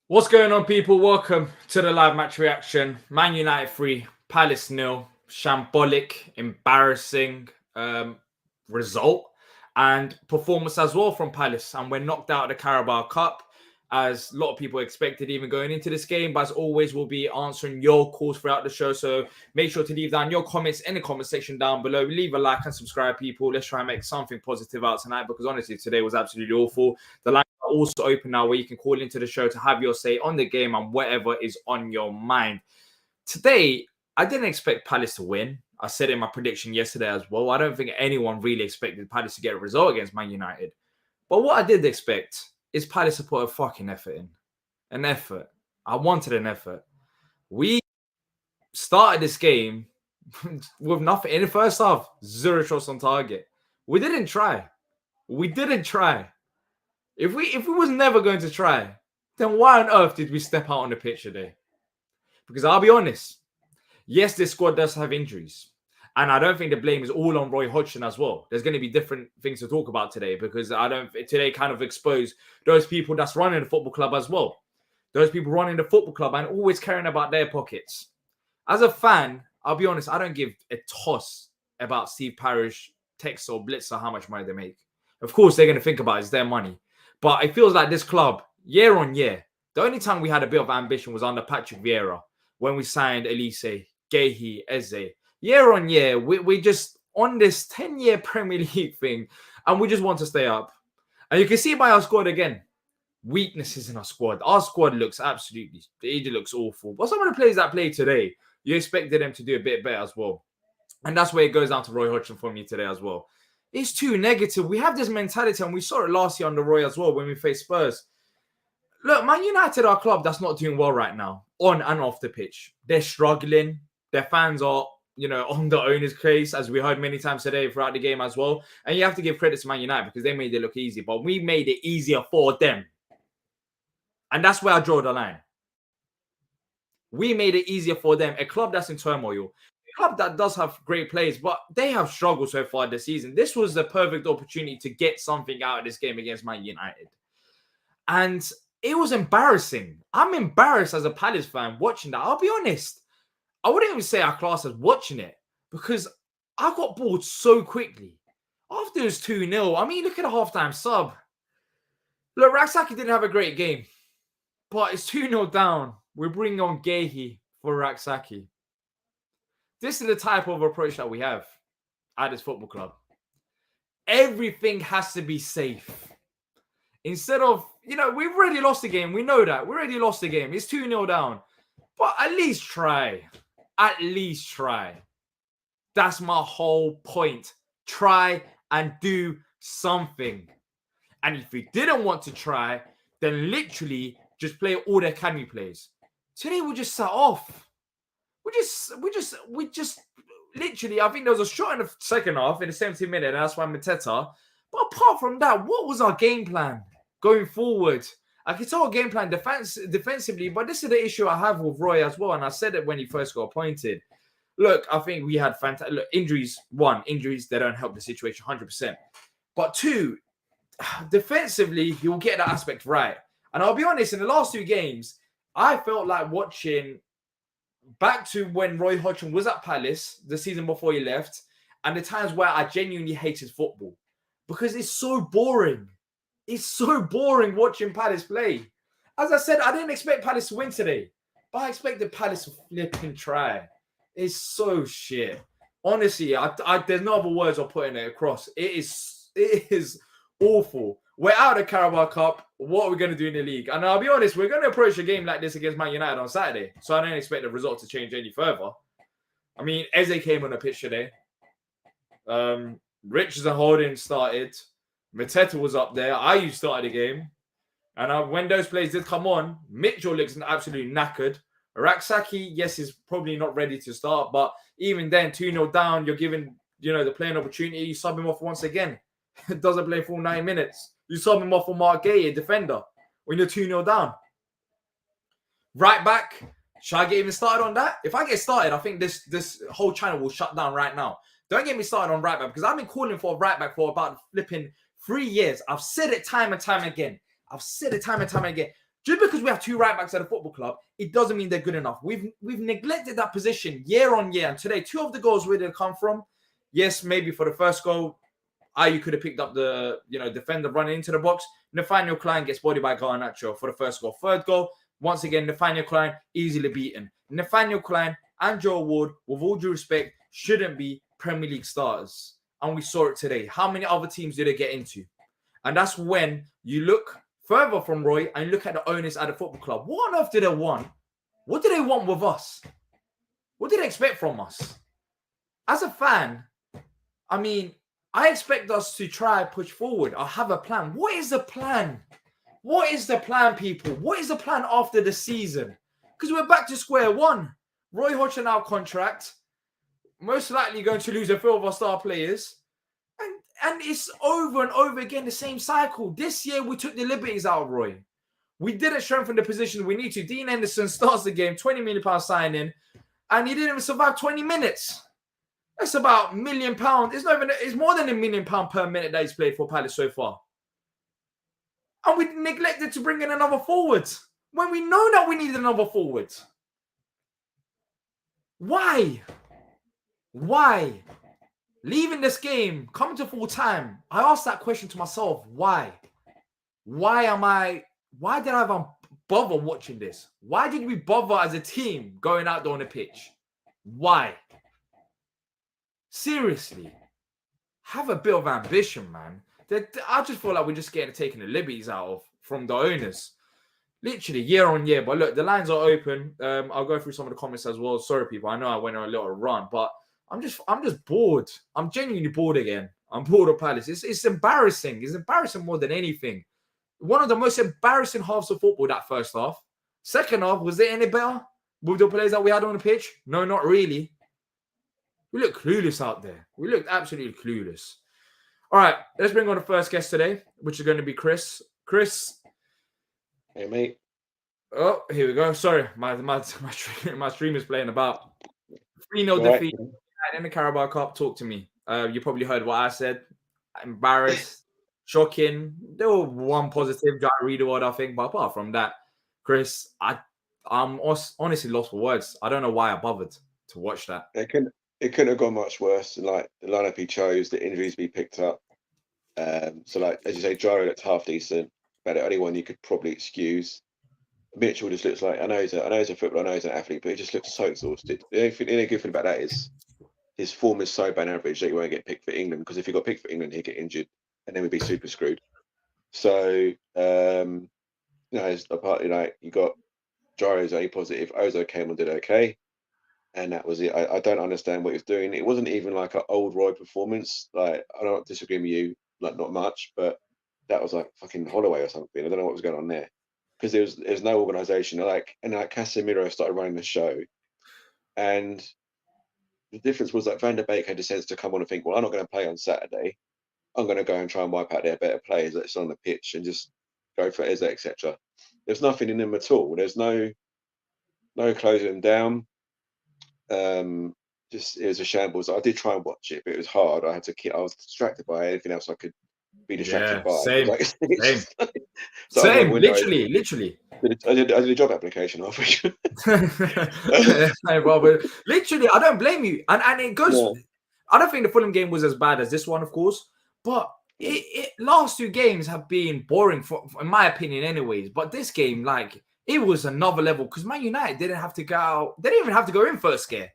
What's going on, people? Welcome to the live match reaction. Man United 3, Palace nil. Shambolic, embarrassing result and performance as well from Palace. And we're knocked out of the Carabao Cup, as a lot of people expected, even going into this game. But as always, we'll be answering your calls throughout the show. So make sure to leave down your comments in the comment section down below. Leave a like and subscribe, people. Let's try and make something positive out tonight, because honestly, today was absolutely awful. The line also open now, where you can call into the show to have your say on the game and whatever is on your mind. Today, I didn't expect Palace to win. I said in my prediction yesterday as well. I don't think anyone really expected Palace to get a result against Man United. But what I did expect is Palace to put a fucking effort in. An effort. I wanted an effort. We started this game with nothing. In the first half, 0 shots on target. We didn't try. If we was never going to try, then why on earth did we step out on the pitch today? Because I'll be honest, yes, this squad does have injuries. And I don't think the blame is all on Roy Hodgson as well. There's going to be different things to talk about today, because today kind of exposed those people that's running the football club as well. Those people running the football club and always caring about their pockets. As a fan, I'll be honest, I don't give a toss about Steve Parish, Tex or Blitzer, how much money they make. Of course, they're going to think about it. It's their money. But it feels like this club, year on year, the only time we had a bit of ambition was under Patrick Vieira, when we signed Elise, Gehi, Eze. Year on year, we just on this 10-year Premier League thing, and we just want to stay up. And you can see by our squad again, weaknesses in our squad. Our squad looks absolutely, it looks awful. But some of the players that played today, you expected them to do a bit better as well. And that's where it goes down to Roy Hodgson for me today as well. It's too negative. We have this mentality, and we saw it last year under Roy as well when we faced Spurs. Look, Man United are a club that's not doing well right now, on and off the pitch. They're struggling. Their fans are, on the owner's case, as we heard many times today throughout the game as well. And you have to give credit to Man United, because they made it look easy, but we made it easier for them. And that's where I draw the line. We made it easier for them. A club that's in turmoil. Club that does have great players, but they have struggled so far this season. This was the perfect opportunity to get something out of this game against Man United. And it was embarrassing. I'm embarrassed as a Palace fan watching that. I'll be honest. I wouldn't even say our class as watching it, because I got bored so quickly. After it was 2-0, I mean, look at the halftime sub. Look, Raksaki didn't have a great game, but it's 2-0 down. We're bringing on Gehi for Raksaki. This is the type of approach that we have at this football club. Everything has to be safe. Instead of, we've already lost the game. We know that. We already lost the game. It's 2-0 down. But at least try. At least try. That's my whole point. Try and do something. And if you didn't want to try, then literally just play all the academy players. Today we just sat off. We just literally, I think there was a shot in the second half in the 70th minute, and that's why Mateta. But apart from that, what was our game plan going forward? I can tell our game plan defensively, but this is the issue I have with Roy as well, and I said it when he first got appointed. Look, I think we had fantastic injuries. One, injuries, they don't help the situation 100%. But two, defensively, you'll get that aspect right. And I'll be honest, in the last 2 games, I felt like watching back to when Roy Hodgson was at Palace the season before he left, and the times where I genuinely hated football, because it's so boring. It's so boring watching Palace play. As I said, I didn't expect Palace to win today, but I expected Palace to flip and try. It's so shit. Honestly, there's no other words of putting it across. It is awful. We're out of the Carabao Cup. What are we going to do in the league? And I'll be honest, we're going to approach a game like this against Man United on Saturday. So I don't expect the result to change any further. I mean, Eze came on the pitch today. Richards and Holding started. Mateta was up there. Ayew started the game. And when those players did come on, Mitchell looks absolutely knackered. Raksaki, yes, is probably not ready to start. But even then, 2-0 down, you're giving the player an opportunity. You sub him off once again. Doesn't play full 9 minutes. You sub him off for Mark Gay, a defender, when you're 2-0 down. Right back. Should I get even started on that? If I get started, I think this whole channel will shut down right now. Don't get me started on right back, because I've been calling for a right back for about flipping 3 years. I've said it time and time again. Just because we have 2 right backs at a football club, it doesn't mean they're good enough. We've neglected that position year on year. And today, 2 of the goals where they come from, yes, maybe for the first goal, you could have picked up the defender running into the box. Nathaniel Klein gets bodied by Garnacho for the first goal. Third goal, once again, Nathaniel Klein easily beaten. Nathaniel Klein and Joe Ward, with all due respect, shouldn't be Premier League starters. And we saw it today. How many other teams did they get into? And that's when you look further from Roy and look at the owners at the football club. What on earth did they want? What do they want with us? What did they expect from us? As a fan, I mean, I expect us to try and push forward. I have a plan. What is the plan? What is the plan, people? What is the plan after the season? Because we're back to square one. Roy Hodgson out contract. Most likely going to lose a few of our star players. And it's over and over again, the same cycle. This year, we took the liberties out of Roy. We didn't strengthen the position we need to. Dean Henderson starts the game, £20 million signing, and he didn't even survive 20 minutes. That's about £1 million. It's more than £1 million per minute that he's played for Palace so far. And we neglected to bring in another forward when we know that we need another forward. Why? Leaving this game, coming to full time, I asked that question to myself. Why? Why did I even bother watching this? Why did we bother as a team going out there on the pitch? Why? Seriously, have a bit of ambition, man. I just feel like we're just taking the liberties out of from the owners. Literally year on year. But look, the lines are open. I'll go through some of the comments as well. Sorry, people. I know I went on a little run, but I'm just bored. I'm genuinely bored again. I'm bored of Palace. It's embarrassing. It's embarrassing more than anything. One of the most embarrassing halves of football, that first half. Second half, was it any better with the players that we had on the pitch? No, not really. We look clueless out there. We looked absolutely clueless. All right, let's bring on the first guest today, which is going to be Chris. Chris. Hey, mate. Oh, here we go. Sorry, my stream is playing about. 3-0 defeat in the Carabao Cup. Talk to me. You probably heard what I said. Embarrassed, shocking. There were one positive, Jack Reed award, I think. But apart from that, Chris, I'm honestly lost for words. I don't know why I bothered to watch that. It couldn't have gone much worse. Like the lineup he chose, the injuries we picked up. So like as you say, Gyro looked half decent. About the only one you could probably excuse. Mitchell just looks like I know he's a footballer, I know he's an athlete, but he just looks so exhausted. The only good thing about that is his form is so bad average that he won't get picked for England, because if he got picked for England, he'd get injured and then we'd be super screwed. So apart, you got Gyro's only positive, Ozo came and did okay, and that was it. I don't understand what he was doing. It wasn't even like an old Roy performance. Like, I don't disagree with you, like not much, but that was like fucking Holloway or something. I don't know what was going on there, because there's no organisation. And Casemiro started running the show, and the difference was that Van der Beek had the sense to come on and think, well, I'm not going to play on Saturday. I'm going to go and try and wipe out their better players that's on the pitch and just go for Eze, etc. There's nothing in them at all. There's no closing them down. Just it was a shambles. I did try and watch it, but it was hard. I was distracted by anything else I could be distracted by. Same. So same. Literally. I did a job application off. But literally, I don't blame you. And it goes. Yeah. I don't think the Fulham game was as bad as this one, of course, but last 2 games have been boring, in my opinion, anyways. But this game, like, it was another level, because Man United didn't have to go out. They didn't even have to go in first scare.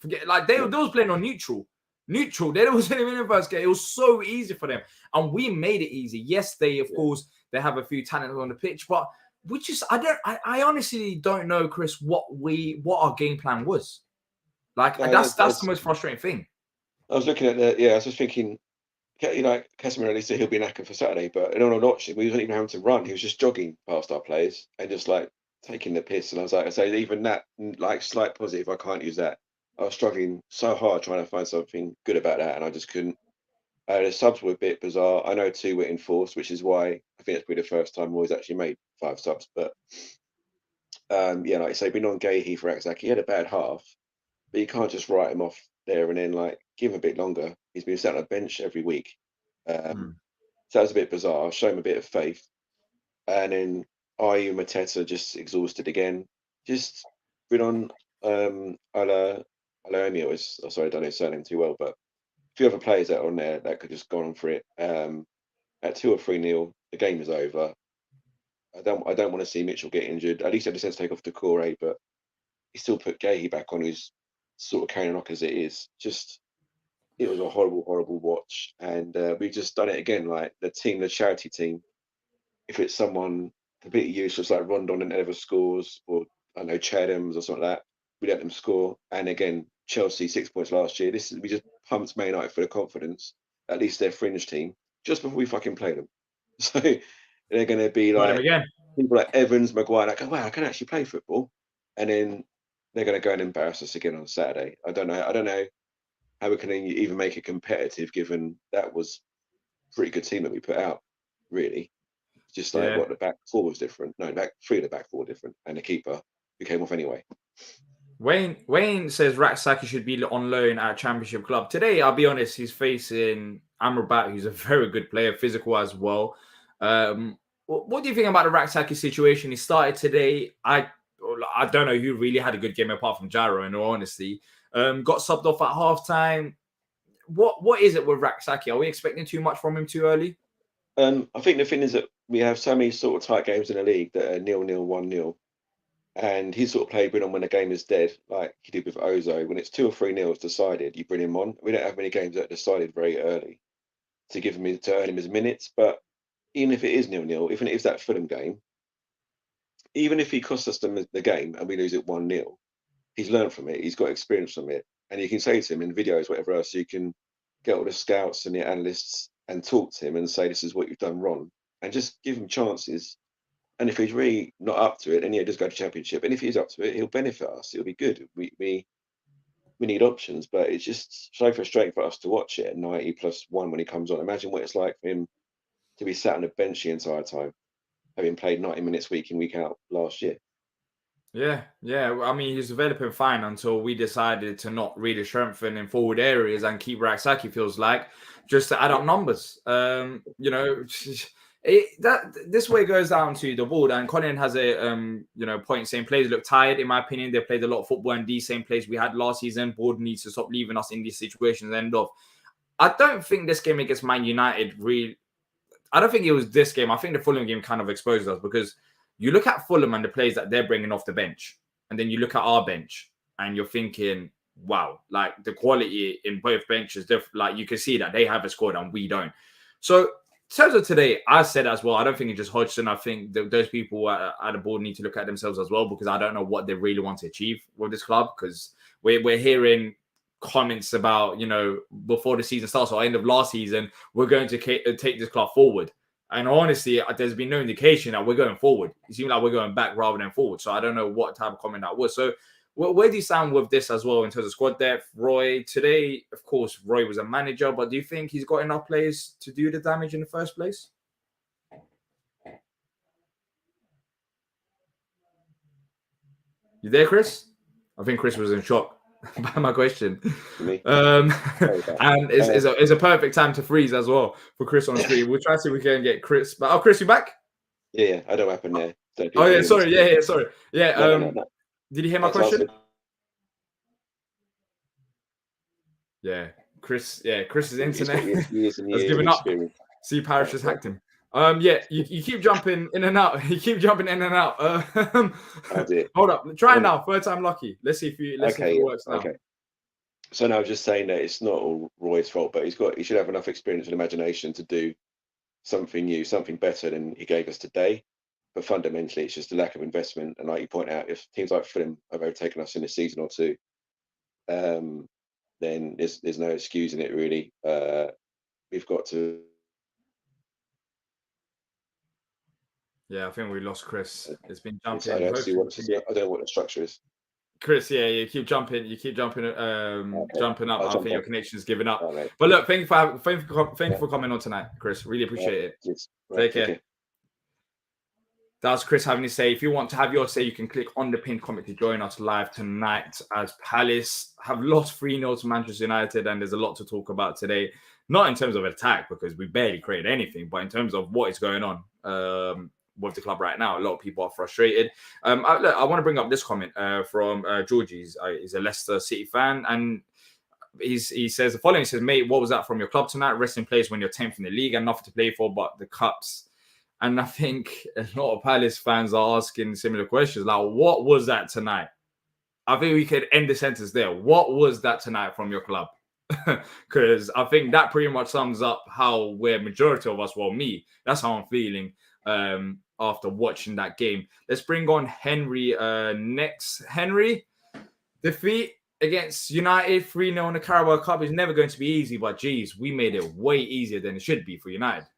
Forget, like, they was playing on neutral. They wasn't even in first scare. It was so easy for them, and we made it easy. Yes, of course, they have a few talents on the pitch, but we just, I honestly don't know, Chris, what our game plan was. Like, that's the most frustrating thing. I was looking at I was just thinking, Casemiro, at least he'll be knackered for Saturday, but in all honesty, we wasn't even having to run. He was just jogging past our players and just like taking the piss. And I was like, I say, even that, like, slight positive, I can't use that. I was struggling so hard trying to find something good about that, and I just couldn't. The subs were a bit bizarre. I know 2 were enforced, which is why I think it's probably the first time Roy's actually made 5 subs. But like I say, being on Gahey for Raksaki, he had a bad half, but you can't just write him off there and then like give him a bit longer. He's been sat on a bench every week. So that was a bit bizarre. Show him a bit of faith. And then Ayew Mateta just exhausted again. Just been on Alaomio is sorry, I don't know his surname too well, but a few other players that are on there that could just go on for it. At 2 or 3-0, the game is over. I don't want to see Mitchell get injured. At least I just had to take off the Decore, but he still put Gahey back on, who's sort of carrying on as it is. Just it was a horrible, horrible watch, and we've just done it again. Like the charity team, if it's someone completely useless like Rondon and never scores, or I don't know Chadhams or something like that, we let them score. And again, Chelsea 6 points last year. We just pumped Man United for the confidence. At least their fringe team just before we fucking play them. So they're going to be Got him like again. people like Evans, Maguire, like, oh wow, I can actually play football, and then they're going to go and embarrass us again on Saturday. I don't know how we can even make it competitive, given that was a pretty good team that we put out. Really, just like Yeah. what the back four was different. No, back three of the back four were different, and the keeper who came off anyway. Wayne says Raksaki should be on loan at a championship club. Today, I'll be honest, he's facing Amrabat, who's a very good player, physical as well. What do you think about the Raksaki situation? He started today. I don't know who really had a good game apart from Gyro, in all honesty. Got subbed off at halftime. What is it with Raksaki? Are we expecting too much from him too early? I think the thing is that we have so many sort of tight games in the league that are 0-0, 1-0. And he's sort of played Brin on when the game is dead, like he did with Ozo. When it's 2 or 3-0, it's decided, you bring him on. We don't have many games that are decided very early to earn him his minutes. But even if it is 0-0, even if it's that Fulham game, even if he costs us the game and we lose it 1-0, he's learned from it. He's got experience from it. And you can say to him in videos, whatever else, you can get all the scouts and the analysts and talk to him and say, this is what you've done wrong. And just give him chances. And if he's really not up to it, then just go to Championship. And if he's up to it, he'll benefit us. It'll be good. We need options, but it's just so frustrating for us to watch it at 90+1 when he comes on. Imagine what it's like for him to be sat on the bench the entire time, having played 90 minutes week in, week out last year. Yeah. I mean, he's developing fine until we decided to not really strengthen in forward areas and keep Raksaki, feels like, just to add up numbers. This way goes down to the board, and Colin has a point saying players look tired. In my opinion, they played a lot of football, and these same players we had last season. Board needs to stop leaving us in these situations. End of. I don't think this game against Man United really. I don't think it was this game. I think the Fulham game kind of exposed us, because you look at Fulham and the players that they're bringing off the bench, and then you look at our bench and you're thinking, wow, like the quality in both benches, like you can see that they have a squad and we don't. So in terms of today, I said as well, I don't think it's just Hodgson. I think those people at the board need to look at themselves as well, because I don't know what they really want to achieve with this club, because we're hearing comments about, before the season starts or end of last season, we're going to take this club forward. And honestly, there's been no indication that we're going forward. It seems like we're going back rather than forward. So I don't know what type of comment that was. So where do you stand with this as well in terms of squad depth? Roy, today, of course, Roy was a manager, but do you think he's got enough players to do the damage in the first place? You there, Chris? I think Chris was in shock by my question. And it's a perfect time to freeze as well for Chris on screen. We'll try to see if we can get Chris. But Chris, you back? Yeah, I don't know what happened there. Sorry. Yeah. No. Did you hear my question? Yeah, Chris. Yeah, Chris's internet has given up. See, Parish has hacked him. You keep jumping in and out. Hold up. Try now. Third time lucky. Let's see if it works now. Okay. So now, just saying that it's not all Roy's fault, but he should have enough experience and imagination to do something new, something better than he gave us today. But fundamentally, it's just a lack of investment. And like you point out, if teams like Fulham have overtaken us in a season or two, then there's no excusing it really. We've got to. Yeah, I think we lost Chris. It's been jumping. I don't know what the structure is. Chris, yeah, you keep jumping jumping up. I think your connection is giving up. Right. But look, thank you for coming on tonight, Chris. Really appreciate it. Yes. Take care. That's Chris having his say. If you want to have your say, you can click on the pinned comment to join us live tonight, as Palace have lost 3-0 to Manchester United, and there's a lot to talk about today. Not in terms of attack, because we barely created anything, but in terms of what is going on. with the club right now. A lot of people are frustrated. I want to bring up this comment from Georgie. He's a Leicester City fan, and he says the following. He says, mate, what was that from your club tonight? Resting place when you're 10th in the league and nothing to play for but the cups. And I think a lot of Palace fans are asking similar questions. Like, what was that tonight? I think we could end the sentence there. What was that tonight from your club? Because I think that pretty much sums up how majority of us, well, me, that's how I'm feeling after watching that game. Let's bring on Henry next. Henry, defeat against United 3-0 in the Carabao Cup is never going to be easy, but geez, we made it way easier than it should be for United.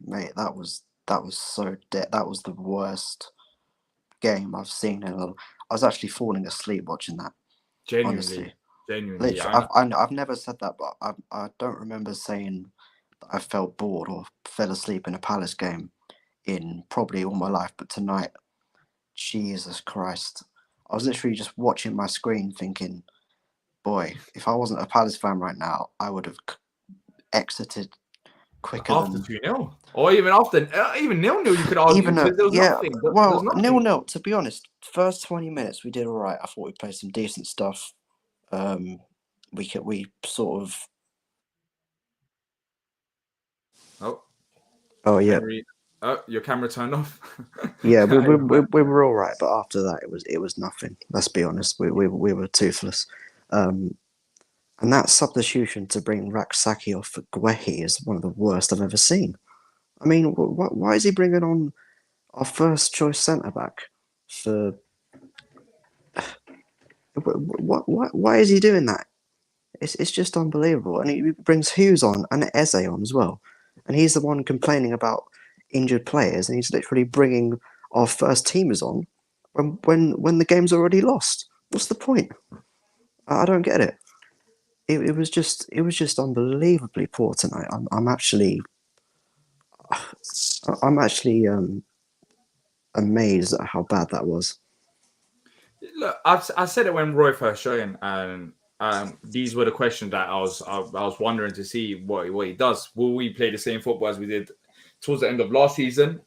Mate, that was so dead. That was the worst game I've seen in a. I was actually falling asleep watching that. Genuinely. Literally, I've never said that, but I don't remember saying that I felt bored or fell asleep in a Palace game in probably all my life. But tonight, Jesus Christ, I was literally just watching my screen thinking, boy, if I wasn't a Palace fan right now, I would have exited quicker after than 2-0, or even after even 0-0, you could argue. even There was nothing. There was nothing. 0-0. To be honest, first 20 minutes we did all right. I thought we played some decent stuff. We sort of. Oh yeah. Henry, your camera turned off. Yeah, we were all right, but after that it was nothing. Let's be honest, we were toothless. And that substitution to bring Raksaki off for Guehi is one of the worst I've ever seen. I mean, why is he bringing on our first choice centre back for? Why is he doing that? It's just unbelievable. And he brings Hughes on and Eze on as well, and he's the one complaining about injured players, and he's literally bringing our first teamers on when the game's already lost. What's the point? I don't get it. It was just unbelievably poor tonight. I'm actually amazed at how bad that was. Look, I said it when Roy first joined, and these were the questions that I was wondering to see what he does. Will we play the same football as we did towards the end of last season?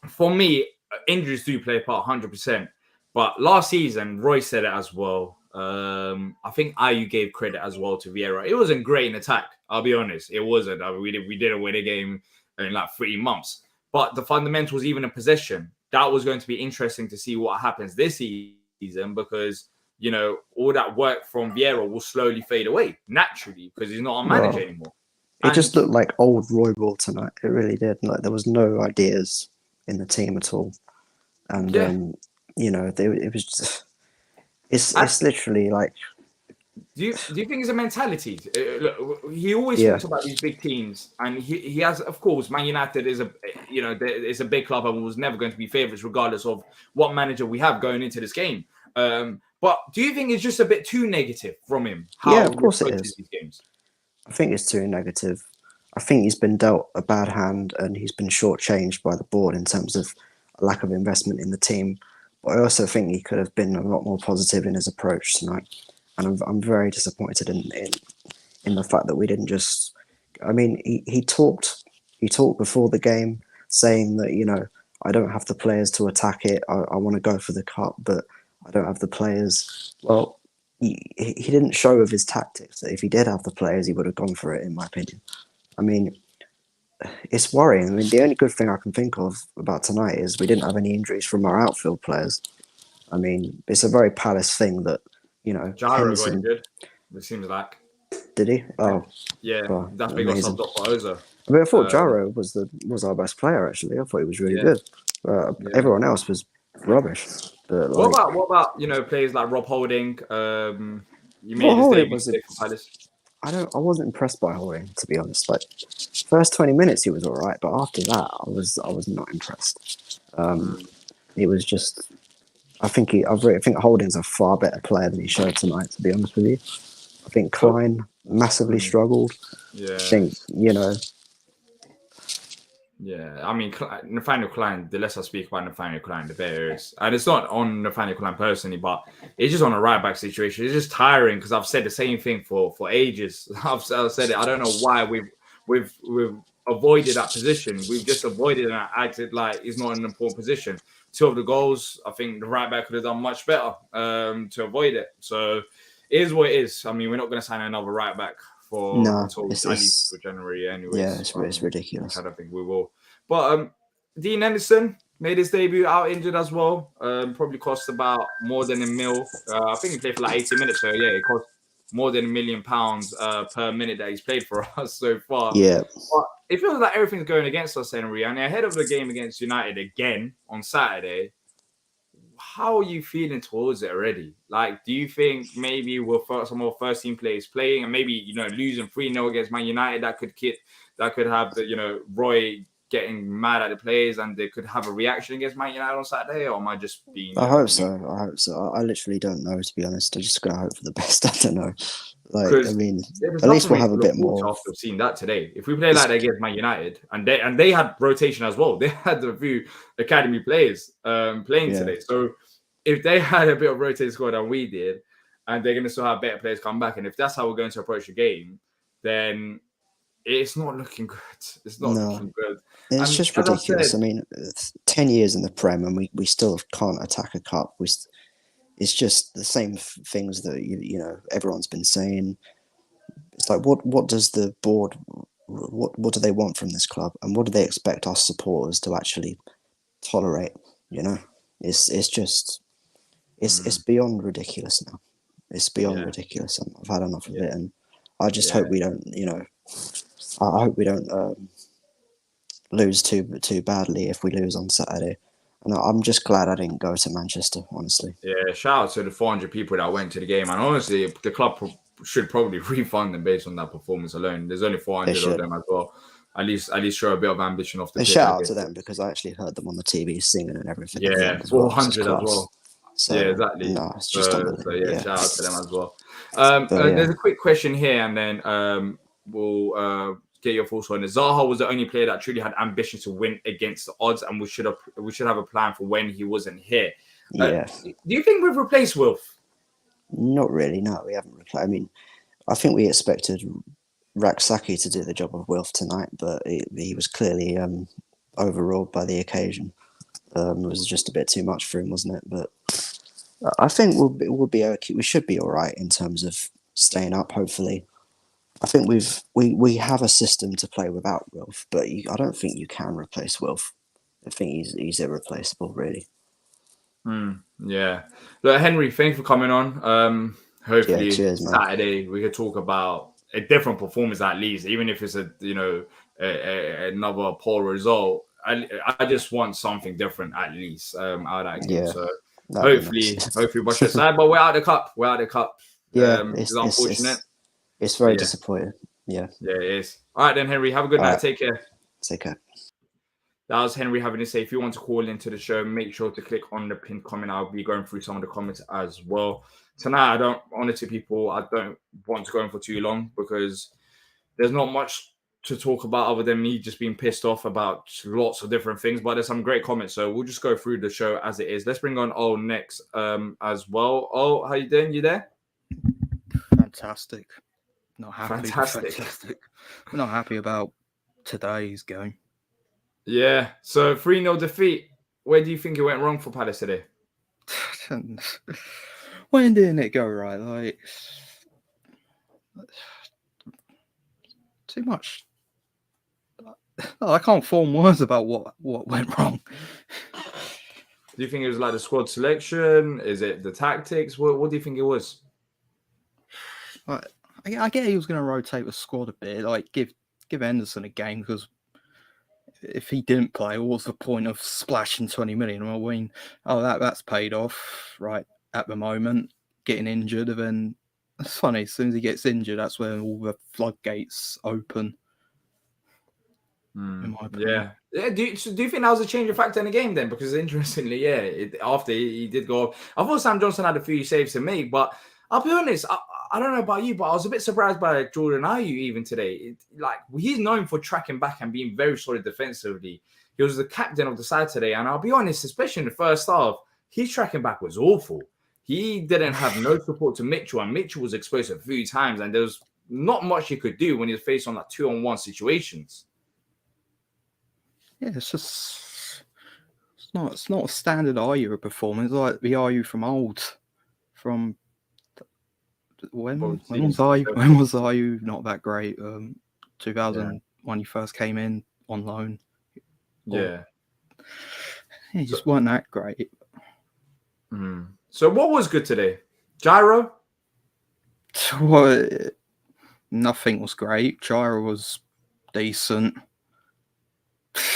For me, injuries do play a part 100%. But last season, Roy said it as well. I think Ayew gave credit as well to Vieira. It wasn't great in attack. I'll be honest. It wasn't. We didn't win a game in like 3 months. But the fundamentals, even in possession, that was going to be interesting to see what happens this season, because, you know, all that work from Vieira will slowly fade away naturally because he's not a manager anymore. It just looked like old Roy Ball tonight. It really did. Like, there was no ideas in the team at all. And, you know, it was just... It's literally like... Do you think it's a mentality? Look, he always talks about these big teams, and he has, of course, Man United is a big club and was never going to be favourites regardless of what manager we have going into this game. But do you think it's just a bit too negative from him? Yeah, of course it is. These games? I think it's too negative. I think he's been dealt a bad hand and he's been shortchanged by the board in terms of a lack of investment in the team. But I also think he could have been a lot more positive in his approach tonight. And I'm very disappointed in the fact that we didn't just... I mean, he talked before the game saying that, you know, I don't have the players to attack it. I want to go for the cup, but I don't have the players. Well, he didn't show with his tactics that if he did have the players, he would have gone for it, in my opinion. I mean, it's worrying. I mean, the only good thing I can think of about tonight is we didn't have any injuries from our outfield players. I mean, it's a very Palace thing that, you know, Gyro got injured, it seems like. Did he? Oh, yeah. That's why he got subbed off for Oza. I mean, I thought Gyro was our best player. Actually, I thought he was really good. Everyone else was rubbish. But, like, what about you know, players like Rob Holding? You made his debut for Palace. I wasn't impressed by Holding, to be honest. Like, first 20 minutes he was all right, but after that I was not impressed. It was just... I think Holding's a far better player than he showed tonight, to be honest with you. I think Klein massively struggled. Yeah. I think, you know... Yeah, I mean, Nathaniel Klein, the less I speak about Nathaniel Klein, the better it is. And it's not on Nathaniel Klein personally, but it's just on a right-back situation. It's just tiring because I've said the same thing for ages. I've said it. I don't know why we've avoided that position. We've just avoided and acted like it's not an important position. 2 of the goals, I think the right back could have done much better to avoid it. So it is what it is. I mean, we're not going to sign another right back until at least for January, anyways. Yeah, it's ridiculous. I don't think we will. But Dean Henderson made his debut out injured as well. Probably cost about more than £1 million. I think he played for like 80 minutes. So yeah, it cost more than £1 million per minute that he's played for us so far. Yeah. But it feels like everything's going against us, Henry. And ahead of the game against United again on Saturday, how are you feeling towards it already? Like, do you think maybe we'll some more first team players playing and maybe, losing 3-0 against Man United that could have the, Roy getting mad at the players and they could have a reaction against Man United on Saturday? Or am I just being... I hope so. I literally don't know, to be honest. I'm just going to hope for the best. I don't know. Like, I mean, at least we'll have a bit more. After seeing that today, if we play like that against Man United, and they had rotation as well, they had a few academy players playing today. So if they had a bit of rotated squad than we did, and they're going to still have better players come back, and if that's how we're going to approach the game, then it's not looking good. It's not looking good. It's just ridiculous. I mean, 10 years in the Prem, and we still can't attack a cup. It's just the same things that everyone's been saying. It's like what does the board what do they want from this club, and what do they expect us supporters to actually tolerate? It's beyond ridiculous now. It's beyond ridiculous. I've had enough of it, and I just hope we don't. I hope we don't lose too badly if we lose on Saturday. And I'm just glad I didn't go to Manchester, honestly. Yeah, shout out to the 400 people that went to the game. And honestly, the club should probably refund them based on that performance alone. There's only 400 of them as well. At least show a bit of ambition off the pitch. Shout out to them because I actually heard them on the TV singing and everything. Yeah, 400 as well. So, yeah, exactly. No, it's just unbelievable. Shout out to them as well. There's a quick question here, and then we'll get your thoughts on it. Zaha was the only player that truly had ambition to win against the odds, and we should have a plan for when he wasn't here. Do you think we've replaced Wilf? Not really. No, we haven't replaced. I mean, I think we expected Raksaki to do the job of Wilf tonight, but he was clearly overruled by the occasion. It was just a bit too much for him, wasn't it? But I think we'll be okay. We should be all right in terms of staying up. Hopefully, I think we have a system to play without Wilf, but I don't think you can replace Wilf. I think he's irreplaceable, really. Yeah. Look, Henry, thanks for coming on. Hopefully cheers, Saturday we could talk about a different performance at least, even if it's another poor result. I just want something different at least out of that game. So hopefully watch the side, but we're out of the cup. Yeah, it's unfortunate. It's very disappointing. Yeah, it is. All right then, Henry. Have a good night. Take care. Take care. That was Henry having to say. If you want to call into the show, make sure to click on the pinned comment. I'll be going through some of the comments as well. Tonight, I don't want to go in for too long because there's not much to talk about other than me just being pissed off about lots of different things. But there's some great comments, so we'll just go through the show as it is. Let's bring on O next as well. Oh, how you doing? You there? Fantastic. Not happy. Fantastic. We're not happy about today's game. Yeah. So 3-0 defeat. Where do you think it went wrong for Palace today? When didn't it go right? Like too much. I can't form words about what went wrong. Do you think it was like the squad selection? Is it the tactics? What do you think it was? I get he was going to rotate the squad a bit, like give Henderson a game, because if he didn't play, what's the point of splashing 20 million? I mean, that's paid off right at the moment, getting injured, and then it's funny, as soon as he gets injured, that's when all the floodgates open. In my opinion. Yeah. Do you think that was a change of factor in the game then? Because interestingly, after he did go off, I thought Sam Johnson had a few saves to make, but I'll be honest, I don't know about you, but I was a bit surprised by Jordan Ayew even today. He's known for tracking back and being very solid defensively. He was the captain of the side today, and I'll be honest, especially in the first half, his tracking back was awful. He didn't have no support to Mitchell, and Mitchell was exposed a few times, and there was not much he could do when he was faced on 2-on-1 situations. Yeah, it's not a standard Ayew performance like the Ayew from old. From when was Ayew not that great? 2000 when he first came in on loan. Yeah. He just weren't that great. So what was good today? Gyro? Well, nothing was great. Gyro was decent.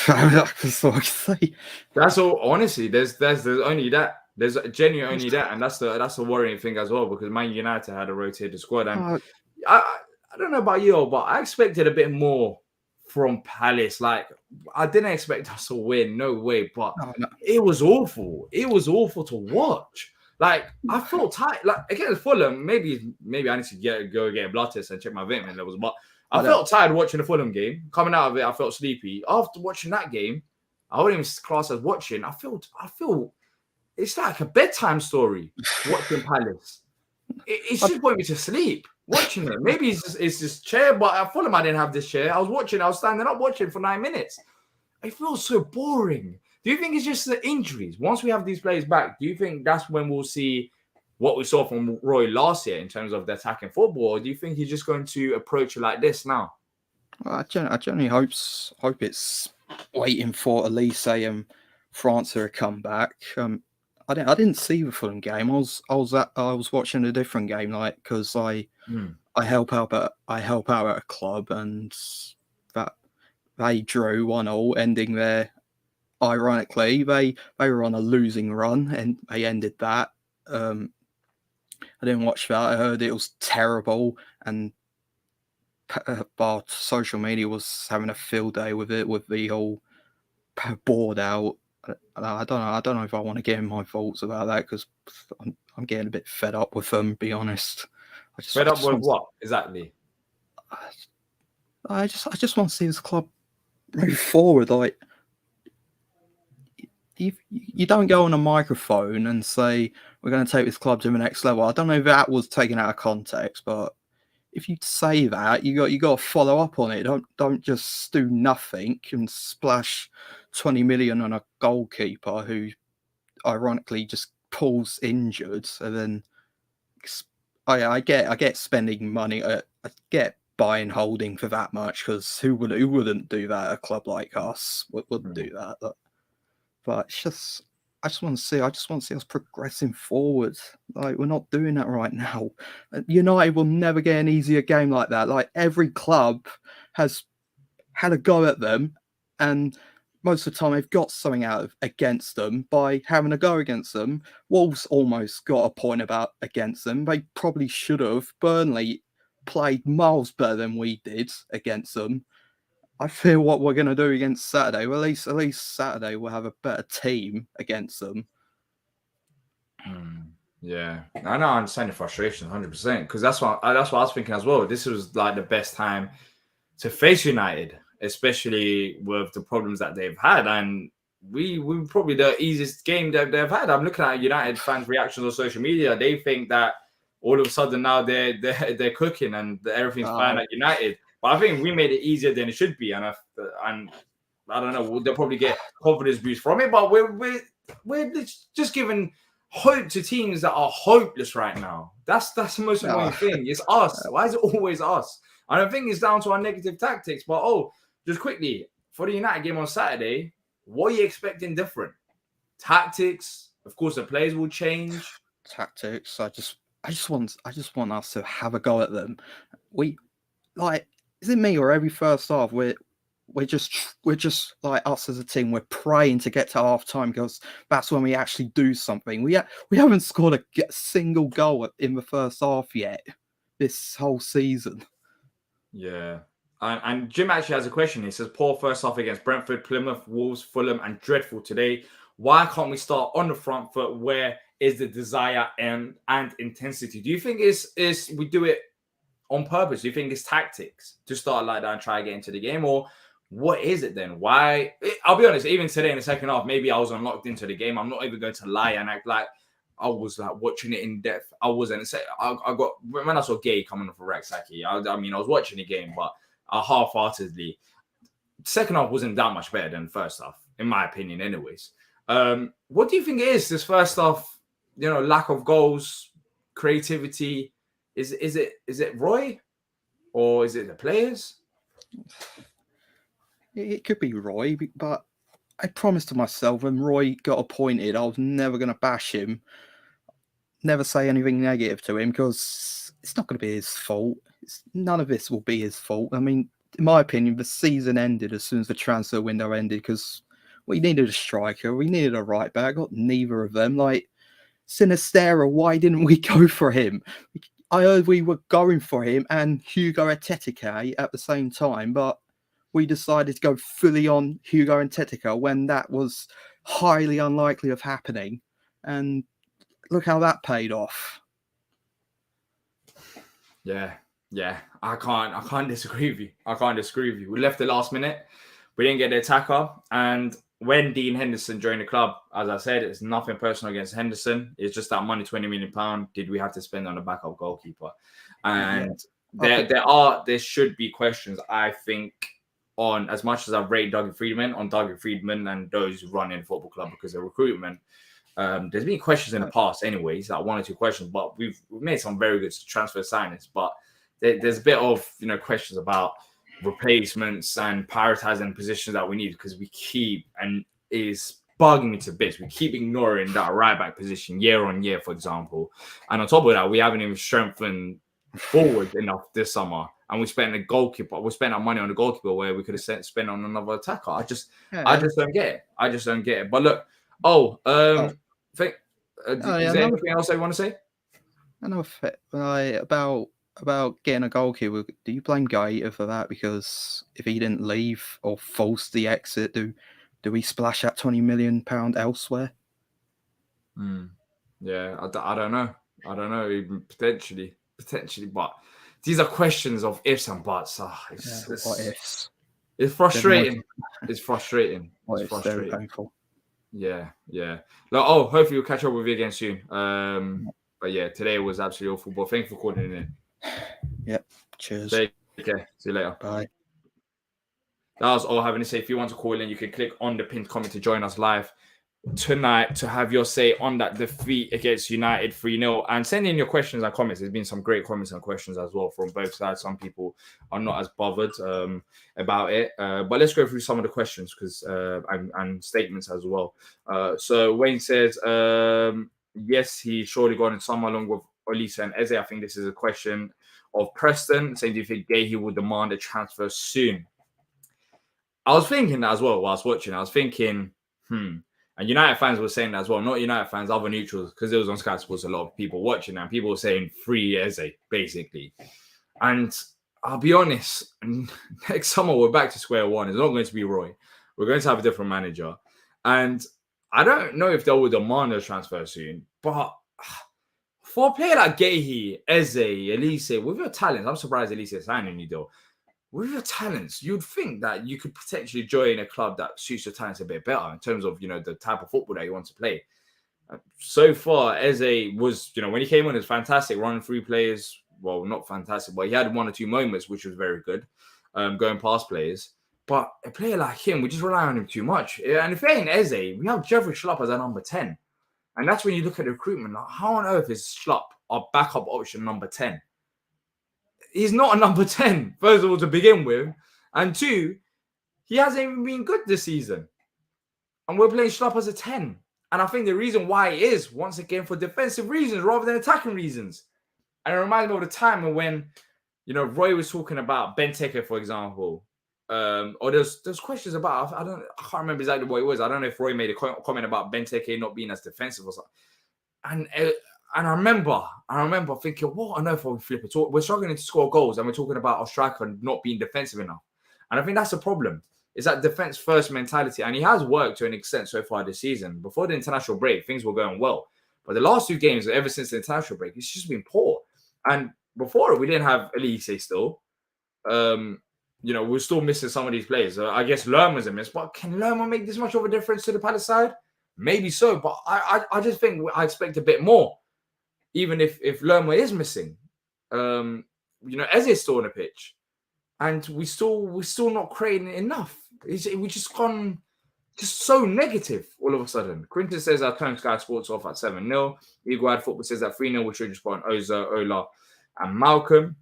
That's all I can say. That's all. Honestly, there's only that. There's genuinely only that, and that's the worrying thing as well, because Man United had a rotated squad, and I don't know about you, but I expected a bit more from Palace. Like, I didn't expect us to win, no way. But it was awful. It was awful to watch. Like, I felt tight. Like, against Fulham, maybe I need to go get a blood test and check my vitamin levels. But I felt tired watching the Fulham game. Coming out of it, I felt sleepy. After watching that game, I wouldn't even class as watching. I feel it's like a bedtime story watching Palace. It should put me to sleep watching it. Maybe it's this chair, but at Fulham I didn't have this chair. I was standing up watching for 9 minutes. It feels so boring. Do you think it's just the injuries? Once we have these players back, do you think that's when we'll see what we saw from Roy last year in terms of the attacking football? Or do you think he's just going to approach it like this now? Well, I generally hope it's waiting for Elise and France to come back. I didn't see the Fulham game. I was watching a different game, like, because I help out at a club, and that they drew 1-1, ending there. Ironically, they were on a losing run, and they ended that. I didn't watch that. I heard it was terrible, and but social media was having a field day with it, with the whole board out. I don't know if I want to get in my thoughts about that, because I'm getting a bit fed up with them. Be honest. Fed up with what exactly? I just want to see this club move forward. Like, you don't go on a microphone and say we're going to take this club to the next level. I don't know if that was taken out of context, but if you say that, you got to follow up on it. Don't just do nothing and splash 20 million on a goalkeeper who, ironically, just pulls injured. And then I get spending money. I get buying holding for that much, because who wouldn't do that? A club like us wouldn't do that. But it's just, I just want to see us progressing forward. Like, we're not doing that right now. United will never get an easier game like that. Like, every club has had a go at them, and most of the time they've got something against them by having a go against them. Wolves almost got a point against them. They probably should have. Burnley played miles better than we did against them. I feel what we're going to do against Saturday. Well, at least Saturday we'll have a better team against them. Yeah, I know. I understand the frustration 100%, because that's what I was thinking as well. This was like the best time to face United, especially with the problems that they've had, and we probably the easiest game that they've had. I'm looking at United fans' reactions on social media. They think that all of a sudden now they're cooking and everything's fine at United. But I think we made it easier than it should be, and I don't know. They'll probably get confidence boost from it, but we're just giving hope to teams that are hopeless right now. That's the most annoying thing. It's us. Why is it always us? I don't think it's down to our negative tactics, but just quickly, for the United game on Saturday, what are you expecting different? Tactics, of course, the players will change. Tactics. I just want us to have a go at them. Is it me, or every first half we're just like, us as a team, we're praying to get to half time, because that's when we actually do something. We haven't scored a single goal in the first half yet this whole season. Yeah. And Jim actually has a question. He says, poor first half against Brentford, Plymouth, Wolves, Fulham, and dreadful today. Why can't we start on the front foot? Where is the desire and intensity? Do you think is we do it on purpose? Do you think it's tactics to start like that and try to get into the game? Or what is it then? Why? I'll be honest, even today in the second half, maybe I was unlocked into the game. I'm not even going to lie and act like I was like watching it in depth. I wasn't. I got, when I saw Gay coming off for Raksaki, I mean, I was watching the game, but half-heartedly. second half wasn't that much better than the first half, in my opinion, anyways. What do you think it is, this first half, lack of goals, creativity? Is it Roy or is it the players? It could be Roy, but I promised to myself when Roy got appointed, I was never going to bash him, never say anything negative to him, because it's not going to be his fault. None of this will be his fault. I mean, in my opinion, the season ended as soon as the transfer window ended, because we needed a striker, we needed a right back, got neither of them. Like, Sinistera, why didn't we go for him? I heard we were going for him and Hugo Ekitike at the same time, but we decided to go fully on Hugo Ekitike when that was highly unlikely of happening. And look how that paid off. Yeah. I can't disagree with you. We left the last minute. We didn't get the attacker. And when Dean Henderson joined the club, as I said, it's nothing personal against Henderson. It's just that money, £20 million, did we have to spend on a backup goalkeeper? And there should be questions, I think, on, as much as I've rated Dougie Freedman and those running the football club because of recruitment. There's been questions in the past anyways, like 1 or 2 questions, but we've made some very good transfer signings. But there's a bit of, questions about replacements and prioritizing positions that we need, because we keep, and is bugging me to bits, we keep ignoring that right back position year on year, for example. And on top of that, we haven't even strengthened forward enough this summer. And we spent our money on the goalkeeper where we could have spent on another attacker. I just don't get it. But look, is there anything else I want to say? About getting a goalkeeper, do you blame Gaeta for that? Because if he didn't leave or force the exit, do we splash that £20 million elsewhere? Yeah, I don't know. Even potentially, but these are questions of ifs and buts. What ifs? It's frustrating. It's frustrating. It's very painful. Yeah. Hopefully we'll catch up with you again soon. But yeah, today was absolutely awful. But thanks for calling in. Yep. Cheers. Take care. See you later. Bye. That was all having to say. If you want to call in, you can click on the pinned comment to join us live tonight to have your say on that defeat against United 3-0, and send in your questions and comments. There's been some great comments and questions as well from both sides. Some people are not as bothered about it, but let's go through some of the questions because and statements as well. So Wayne says yes, he's surely gone in summer along with Olise and Eze. I think this is a question of Preston saying, do you think Gahey will demand a transfer soon? I was thinking that as well while I was watching. I was thinking and United fans were saying that as well. Not United fans, other neutrals, because it was on Sky Sports, a lot of people watching, and people were saying free Eze, basically. And I'll be honest, next summer we're back to square one. It's not going to be Roy. We're going to have a different manager. And I don't know if they will demand a transfer soon, but for a player like Gahey, Eze, Olise, with your talents, I'm surprised Olise is signing you though. With your talents, you'd think that you could potentially join a club that suits your talents a bit better in terms of, the type of football that you want to play. So far, Eze was, when he came on, it was fantastic, running through players. Well, not fantastic, but he had 1 or 2 moments, which was very good, going past players. But a player like him, we just rely on him too much. And if it ain't Eze, we have Jeffrey Schlupp as our number 10. And that's when you look at the recruitment. Like, how on earth is Schlupp our backup option number 10? He's not a number 10, first of all, to begin with. And 2, he hasn't even been good this season. And we're playing Schlupp as a 10. And I think the reason why it is, once again, for defensive reasons rather than attacking reasons. And it reminds me of the time when, Roy was talking about Benteke, for example. Or there's questions about, I can't remember exactly what it was. I don't know if Roy made a comment about Benteke not being as defensive or something. And I remember thinking, what on earth are we flipping? We're struggling to score goals and we're talking about our striker not being defensive enough. And I think that's a problem. It's that defense first mentality. And he has worked to an extent so far this season. Before the international break, things were going well. But the last 2 games, ever since the international break, it's just been poor. And before we didn't have Olise still. We're still missing some of these players. I guess Lerma's a miss. But can Lerma make this much of a difference to the Palace side? Maybe so. But I just think I expect a bit more. Even if Lerma is missing, Eze is still on the pitch. and we're still not creating enough. We just gone just so negative all of a sudden. Quinton says I turned Sky Sports off at 7-0. Iguad Football says that 3-0 we should just put on Oza, Ola, and Malcolm.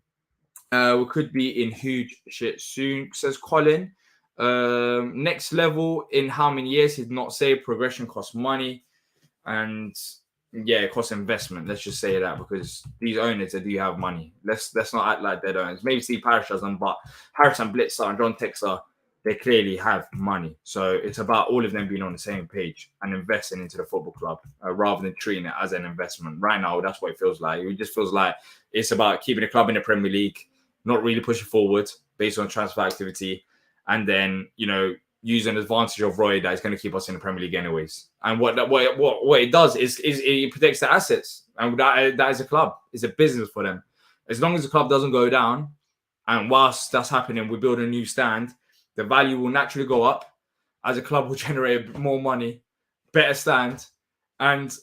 We could be in huge shit soon, says Colin. Next level in how many years? He'd not say. Progression costs money, and yeah, it costs investment. Let's just say that, because these owners, they do have money. Let's not act like they don't. Maybe Steve Parish doesn't, but Harrison Blitzer and John Texer, they clearly have money. So it's about all of them being on the same page and investing into the football club rather than treating it as an investment. Right now, that's what it feels like. It just feels like it's about keeping the club in the Premier League, not really pushing forward based on transfer activity, and then, using advantage of Roy that is going to keep us in the Premier League anyways. And what it does is it protects the assets, and that is a club. It's a business for them. As long as the club doesn't go down, and whilst that's happening, we build a new stand, the value will naturally go up as a club will generate more money, better stand, and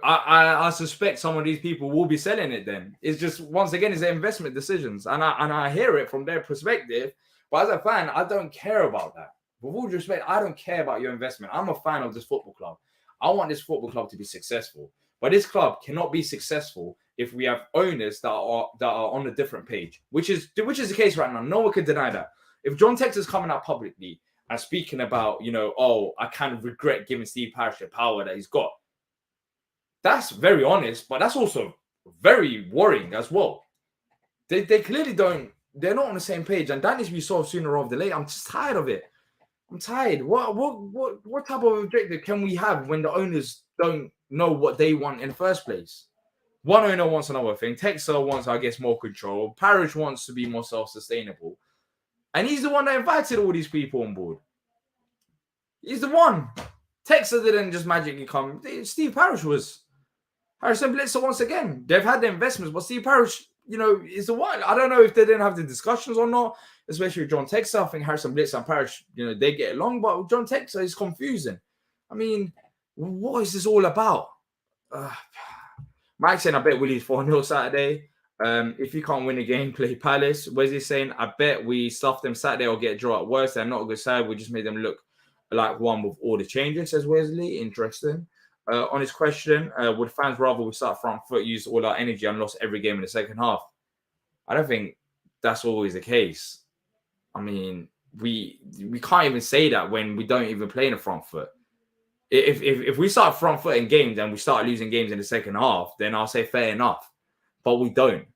I suspect some of these people will be selling it then. It's just, once again, it's their investment decisions, and I hear it from their perspective. But as a fan, I don't care about that. With all due respect, I don't care about your investment. I'm a fan of this football club. I want this football club to be successful. But this club cannot be successful if we have owners that are on a different page, which is the case right now. No one can deny that. If John Texer's coming out publicly and speaking about, I kind of regret giving Steve Parish the power that he's got, that's very honest, but that's also very worrying as well. They clearly don't. They're not on the same page, and that needs to be solved sooner rather than later. I'm just tired of it. I'm tired. What type of objective can we have when the owners don't know what they want in the first place? One owner wants another thing. Texer wants, I guess, more control. Parish wants to be more self-sustainable, and he's the one that invited all these people on board. He's the one. Texer didn't just magically come. Steve Parish was. Harrison Blitzer, once again, they've had the investments, but Steve Parish, is the one. I don't know if they didn't have the discussions or not, especially with John Texer. I think Harrison Blitzer and Parish, they get along, but with John Texer is confusing. I mean, what is this all about? Mike saying, I bet Willie's 4-0 Saturday. If you can't win a game, play Palace. Wesley's saying, I bet we stuff them Saturday or get a draw at worst. They're not a good side. We just made them look like one with all the changes, says Wesley. Interesting. On his question, would fans rather we start front foot, use all our energy and lost every game in the second half? I don't think that's always the case. I mean, we can't even say that when we don't even play in the front foot. If we start front foot in games and we start losing games in the second half, then I'll say fair enough. But we don't.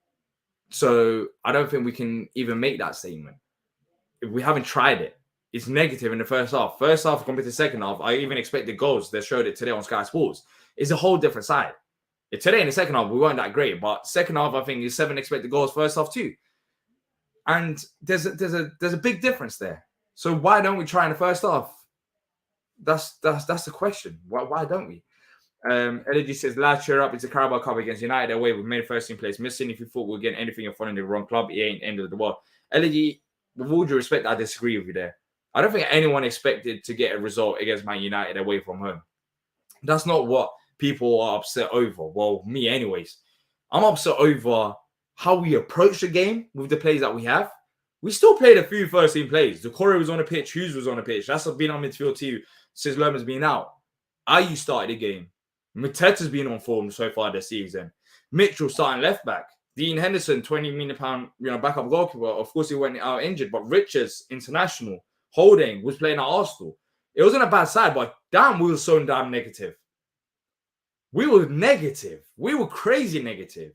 So I don't think we can even make that statement. If we haven't tried it. It's negative in the first half. First half compared to second half, I even expected goals. They showed it today on Sky Sports. It's a whole different side. Today in the second half, we weren't that great, but second half, I think, is 7 expected goals. First half, 2. And there's a big difference there. So why don't we try in the first half? That's the question. Why don't we? LG says, lad, cheer up. It's a Carabao Cup against United away. We've made first team place missing. If you thought we're getting anything, you're following the wrong club. It ain't end of the world. LG, with all due respect, I disagree with you there. I don't think anyone expected to get a result against Man United away from home. That's not what people are upset over. Well, me anyways. I'm upset over how we approach the game with the plays that we have. We still played a few first-team plays. Decore was on the pitch. Hughes was on the pitch. That's been on midfield too since Lerman's been out. Ayew started the game. Mateta's been on form so far this season. Mitchell starting left-back. Dean Henderson, £20 million, backup goalkeeper. Of course, he went out injured. But Richards, international. Holding was playing at Arsenal. It wasn't a bad side, but damn, we were so damn negative. We were negative. We were crazy negative.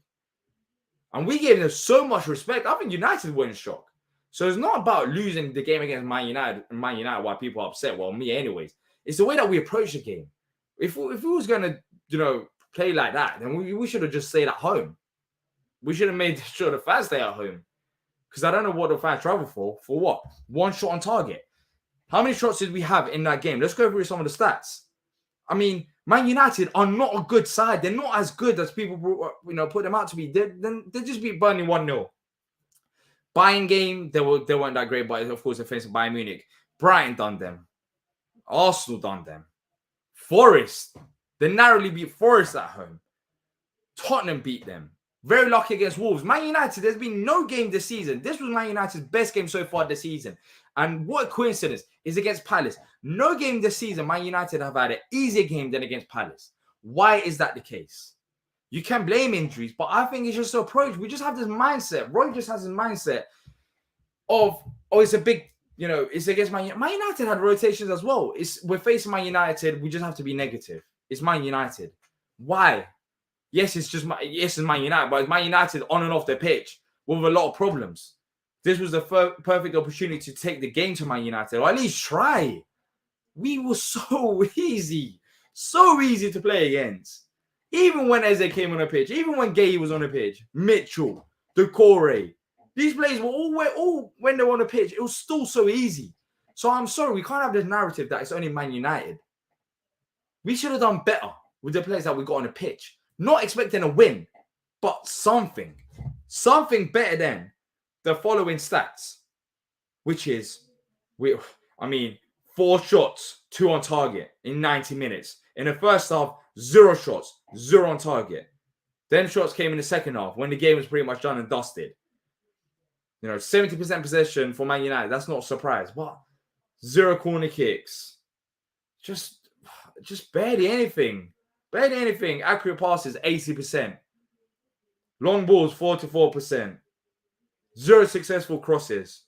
And we gave them so much respect. I think United were in shock. So it's not about losing the game against Man United why people are upset. Well, me anyways. It's the way that we approach the game. If we was going to, play like that, then we should have just stayed at home. We should have made sure the fans stay at home. Because I don't know what the fans travel for. For what? One shot on target. How many shots did we have in that game? Let's go through some of the stats. I mean, Man United are not a good side. They're not as good as people put them out to be. They just beat Burnley 1-0. Bayern game, they weren't that great, but of course, offensive Bayern Munich. Brighton done them. Arsenal done them. Forest. They narrowly beat Forest at home. Tottenham beat them. Very lucky against Wolves. Man United, there's been no game this season. This was Man United's best game so far this season. And what a coincidence is against Palace. No game this season, Man United have had an easier game than against Palace. Why is that the case? You can blame injuries, but I think it's just the approach. We just have this mindset. Roy just has this mindset of, oh, it's a big, it's against Man United. Man United had rotations as well. We're facing Man United. We just have to be negative. It's Man United. Why? Yes, it's Man United, but it's Man United on and off the pitch with a lot of problems. This was the perfect opportunity to take the game to Man United, or at least try. We were so easy to play against. Even when Eze came on the pitch, even when Gay was on the pitch, Mitchell, Decore, these players were all when they were on the pitch, it was still so easy. So I'm sorry, we can't have this narrative that it's only Man United. We should have done better with the players that we got on the pitch. Not expecting a win, but something better than the following stats, which is, 4 shots, 2 on target in 90 minutes. In the first half, 0 shots, 0 on target. Then shots came in the second half when the game was pretty much done and dusted. 70% possession for Man United. That's not a surprise, but 0 corner kicks. Just barely anything. Barely anything. Accurate passes, 80%. Long balls, 44%. 0 successful crosses.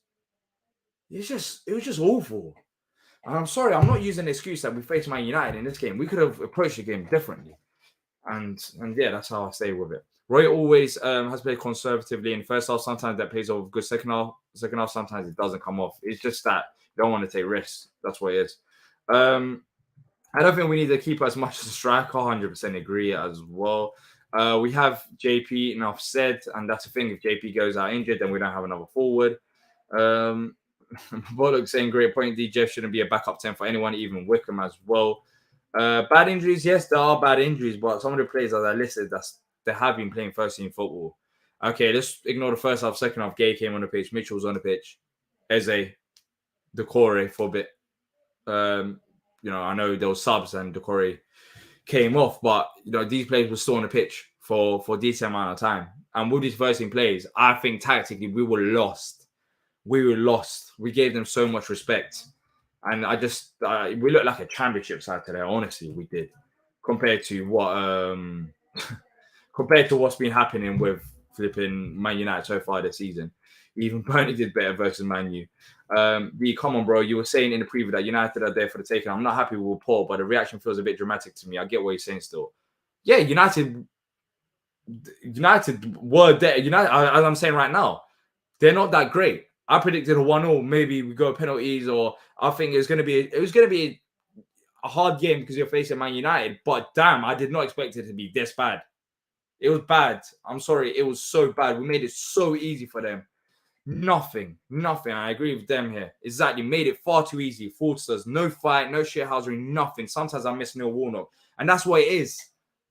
It was just awful. And I'm sorry, I'm not using the excuse that we faced Man United in this game. We could have approached the game differently. And yeah, that's how I stay with it. Roy always has played conservatively in the first half. Sometimes that pays off good second half. Second half, sometimes it doesn't come off. It's just that you don't want to take risks. That's what it is. I don't think we need to keep as much as a striker. 100% agree as well. We have JP, enough said, and that's the thing. If JP goes out injured, then we don't have another forward. Bollock saying great point. Jeff shouldn't be a backup 10 for anyone, even Wickham as well. Bad injuries, yes, there are bad injuries, but some of the players that I listed, they have been playing first team football. Okay, let's ignore the first half, second half. Gay came on the pitch, Mitchell was on the pitch, Eze, Decore for a bit. I know there was subs and Decore came off, but these players were still on the pitch for a decent amount of time. And with these first team players, I think tactically we were lost. We gave them so much respect. And we looked like a championship side today. Honestly, we did. Compared to what's been happening with flipping Man United so far this season. Even Burnley did better versus Man U. Come on, bro. You were saying in the preview that United are there for the taking. I'm not happy with Paul, but the reaction feels a bit dramatic to me. I get what you're saying still. Yeah, United were there. United, as I'm saying right now, they're not that great. I predicted a 1-0. Maybe we go penalties, or I think it was going to be a hard game because you're facing Man United. But damn, I did not expect it to be this bad. It was bad. I'm sorry. It was so bad. We made it so easy for them. Nothing. I agree with them here. Exactly. Made it far too easy. Fraudsters. No fight. No shithousery. Nothing. Sometimes I miss Neil Warnock. And that's what it is.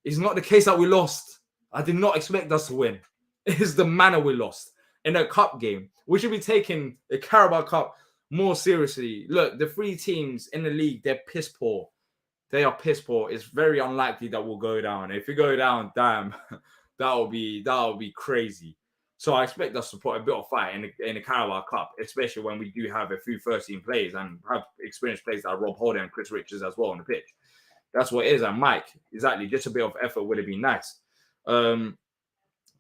It's not the case that we lost. I did not expect us to win. It is the manner we lost. In a cup game, we should be taking the Carabao Cup more seriously. Look, the 3 teams in the league, they're piss poor. They are piss poor. It's very unlikely that we'll go down. If we go down, damn, that will be crazy. So I expect us to put a bit of fight in the Carabao Cup, especially when we do have a few first-team players and have experienced players like Rob Holding and Chris Richards as well on the pitch. That's what it is. And Mike, exactly, just a bit of effort would have been nice.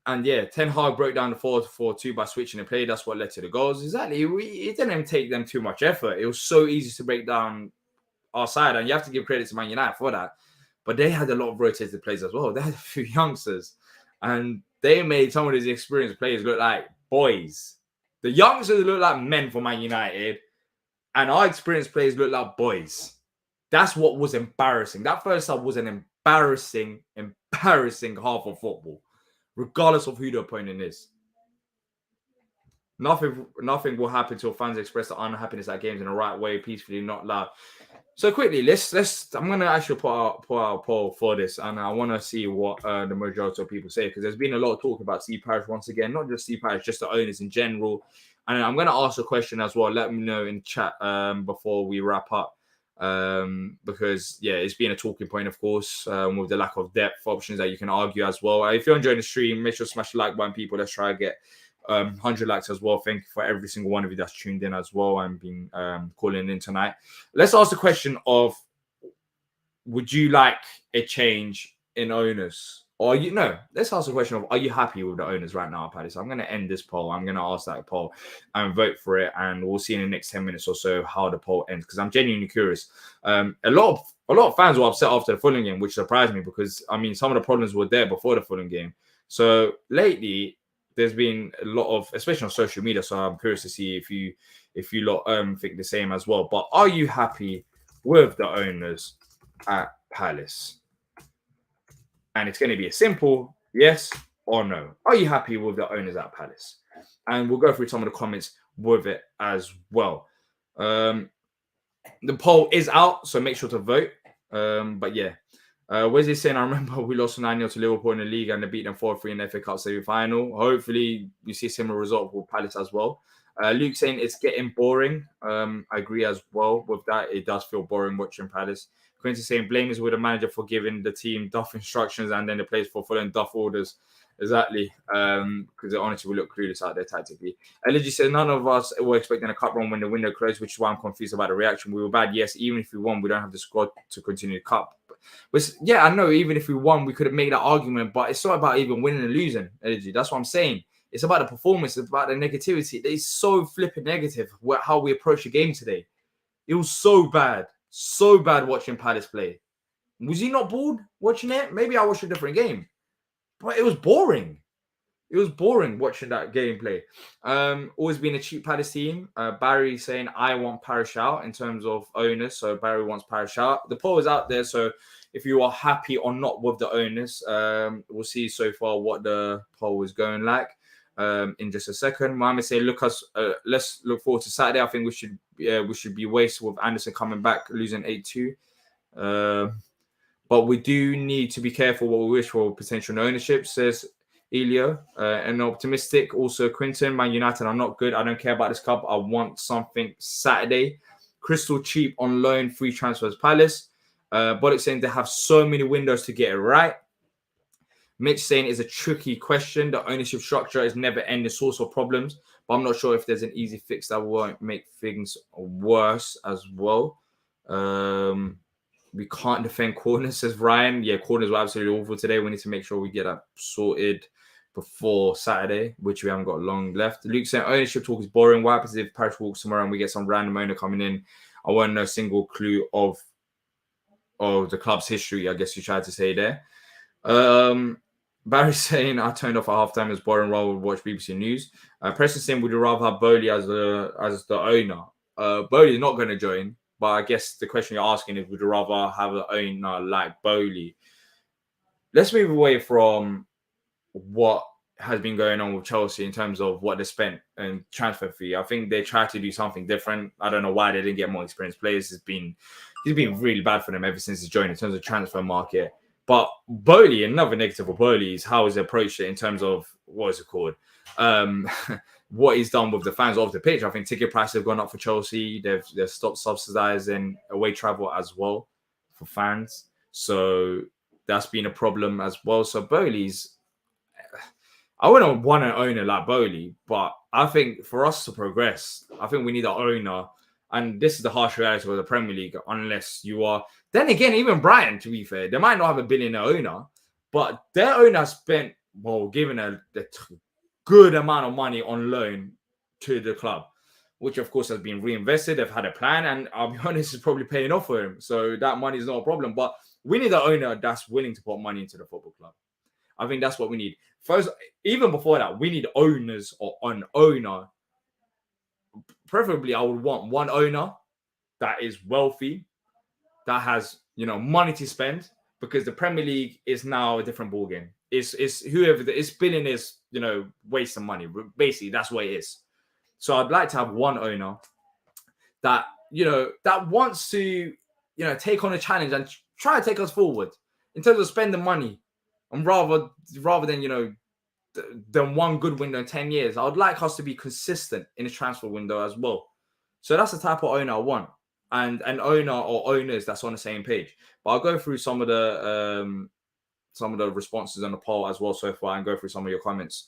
And yeah, Ten Hag broke down the 4-4-2 by switching the play. That's what led to the goals. Exactly. It didn't even take them too much effort. It was so easy to break down our side. And you have to give credit to Man United for that. But they had a lot of rotated players as well. They had a few youngsters. And they made some of these experienced players look like boys. The youngsters look like men for Man United. And our experienced players look like boys. That's what was embarrassing. That first half was an embarrassing half of football. Regardless of who the opponent is. Nothing will happen till fans express their unhappiness at games in the right way, peacefully, not loud. So quickly, I'm gonna actually put out a poll for this, and I want to see what the majority of people say, because there's been a lot of talk about Steve Parish once again, not just Steve Parish, just the owners in general. And I'm gonna ask a question as well. Let me know in chat before we wrap up. Because it's been a talking point, of course, with the lack of depth options that you can argue as well. If you're enjoying the stream, make sure to smash the like button, people. Let's try to get 100 likes as well. Thank you for every single one of you that's tuned in as well and been calling in tonight. Let's ask the question of, would you like a change in owners? Or let's ask the question of, are you happy with the owners right now, Paddy? So I'm going to end this poll. I'm going to ask that poll and vote for it. And we'll see in the next 10 minutes or so how the poll ends, because I'm genuinely curious. A lot of fans were upset after the Fulham game, which surprised me because, I mean, some of the problems were there before the Fulham game. So lately, there's been a lot of, especially on social media. So I'm curious to see if you lot think the same as well. But are you happy with the owners at Palace? And it's going to be a simple yes or no. Are you happy with the owners at Palace? And we'll go through some of the comments with it as well. The poll is out, so make sure to vote. Where's he saying? I remember we lost 9-0 to Liverpool in the league and they beat them 4-3 in the FA Cup semi-final. Hopefully, you see a similar result with Palace as well. Luke saying it's getting boring. I agree as well with that. It does feel boring watching Palace. Quincy saying blame is with the manager for giving the team duff instructions and then the players for following duff orders. Exactly. Because honestly, we look clueless out there tactically. Elegy said none of us were expecting a cup run when the window closed, which is why I'm confused about the reaction. We were bad, yes. Even if we won, we don't have the squad to continue the cup. But yeah, I know. Even if we won, we could have made that argument. But it's not about even winning and losing. Elegy. That's what I'm saying. It's about the performance. It's about the negativity. It's so flipping negative how we approach the game today. It was so bad watching Palace play. Was he not bored watching it? Maybe I watched a different game, but it was boring. It was boring watching that game play. Always been a cheap Palace team. Barry saying I want Parish out in terms of owners. So Barry wants Parish out. The poll is out there. So if you are happy or not with the owners, we'll see so far what the poll is going like. In just a second. Mohammed say, let's look forward to Saturday. I think we should be wasted with Anderson coming back, losing 8-2. But we do need to be careful what we wish for potential ownership, says Elio. And optimistic. Also, Quinton, Man United are not good. I don't care about this club. I want something Saturday. Crystal cheap on loan, free transfers Palace. Bollock saying they have so many windows to get it right. Mitch saying it's a tricky question. The ownership structure is never ending source of problems, but I'm not sure if there's an easy fix that won't make things worse as well. We can't defend corners, says Ryan. Yeah, corners were absolutely awful today. We need to make sure we get that sorted before Saturday, which we haven't got long left. Luke saying ownership talk is boring. What happens if Parish walks somewhere and we get some random owner coming in? I won't know a single clue of the club's history, I guess you tried to say there. Barry saying I turned off at halftime as boring rather than watch BBC News. Preston saying would you rather have Bowley as the owner? Bowley is not going to join, but I guess the question you're asking is would you rather have an owner like Bowley? Let's move away from what has been going on with Chelsea in terms of what they spent and transfer fee. I think they tried to do something different. I don't know why they didn't get more experienced players. He's been really bad for them ever since he's joined in terms of transfer market. But Bowley, another negative for Bowley is how he's approached it in terms of what he's done with the fans off the pitch. I think ticket prices have gone up for Chelsea. They've stopped subsidizing away travel as well for fans. So that's been a problem as well. So I wouldn't want an owner like Bowley, but I think for us to progress, I think we need an owner. And this is the harsh reality of the Premier League, unless you are... Then again, even Brighton, to be fair, they might not have a billionaire owner, but their owner spent, given a good amount of money on loan to the club, which of course has been reinvested. They've had a plan, and I'll be honest, it's probably paying off for him. So that money is not a problem. But we need an owner that's willing to put money into the football club. I think that's what we need. First, even before that, we need owners or an owner. Preferably, I would want one owner that is wealthy, that has money to spend, because the Premier League is now a different ballgame. It's whoever it's billionaires, wasting money. Basically, that's what it is. So I'd like to have one owner that that wants to take on a challenge and try to take us forward in terms of spending money, and rather than one good window in 10 years. I would like us to be consistent in the transfer window as well. So that's the type of owner I want. and an owner or owners that's on the same page. But I'll go through some of the responses on the poll as well so far, and go through some of your comments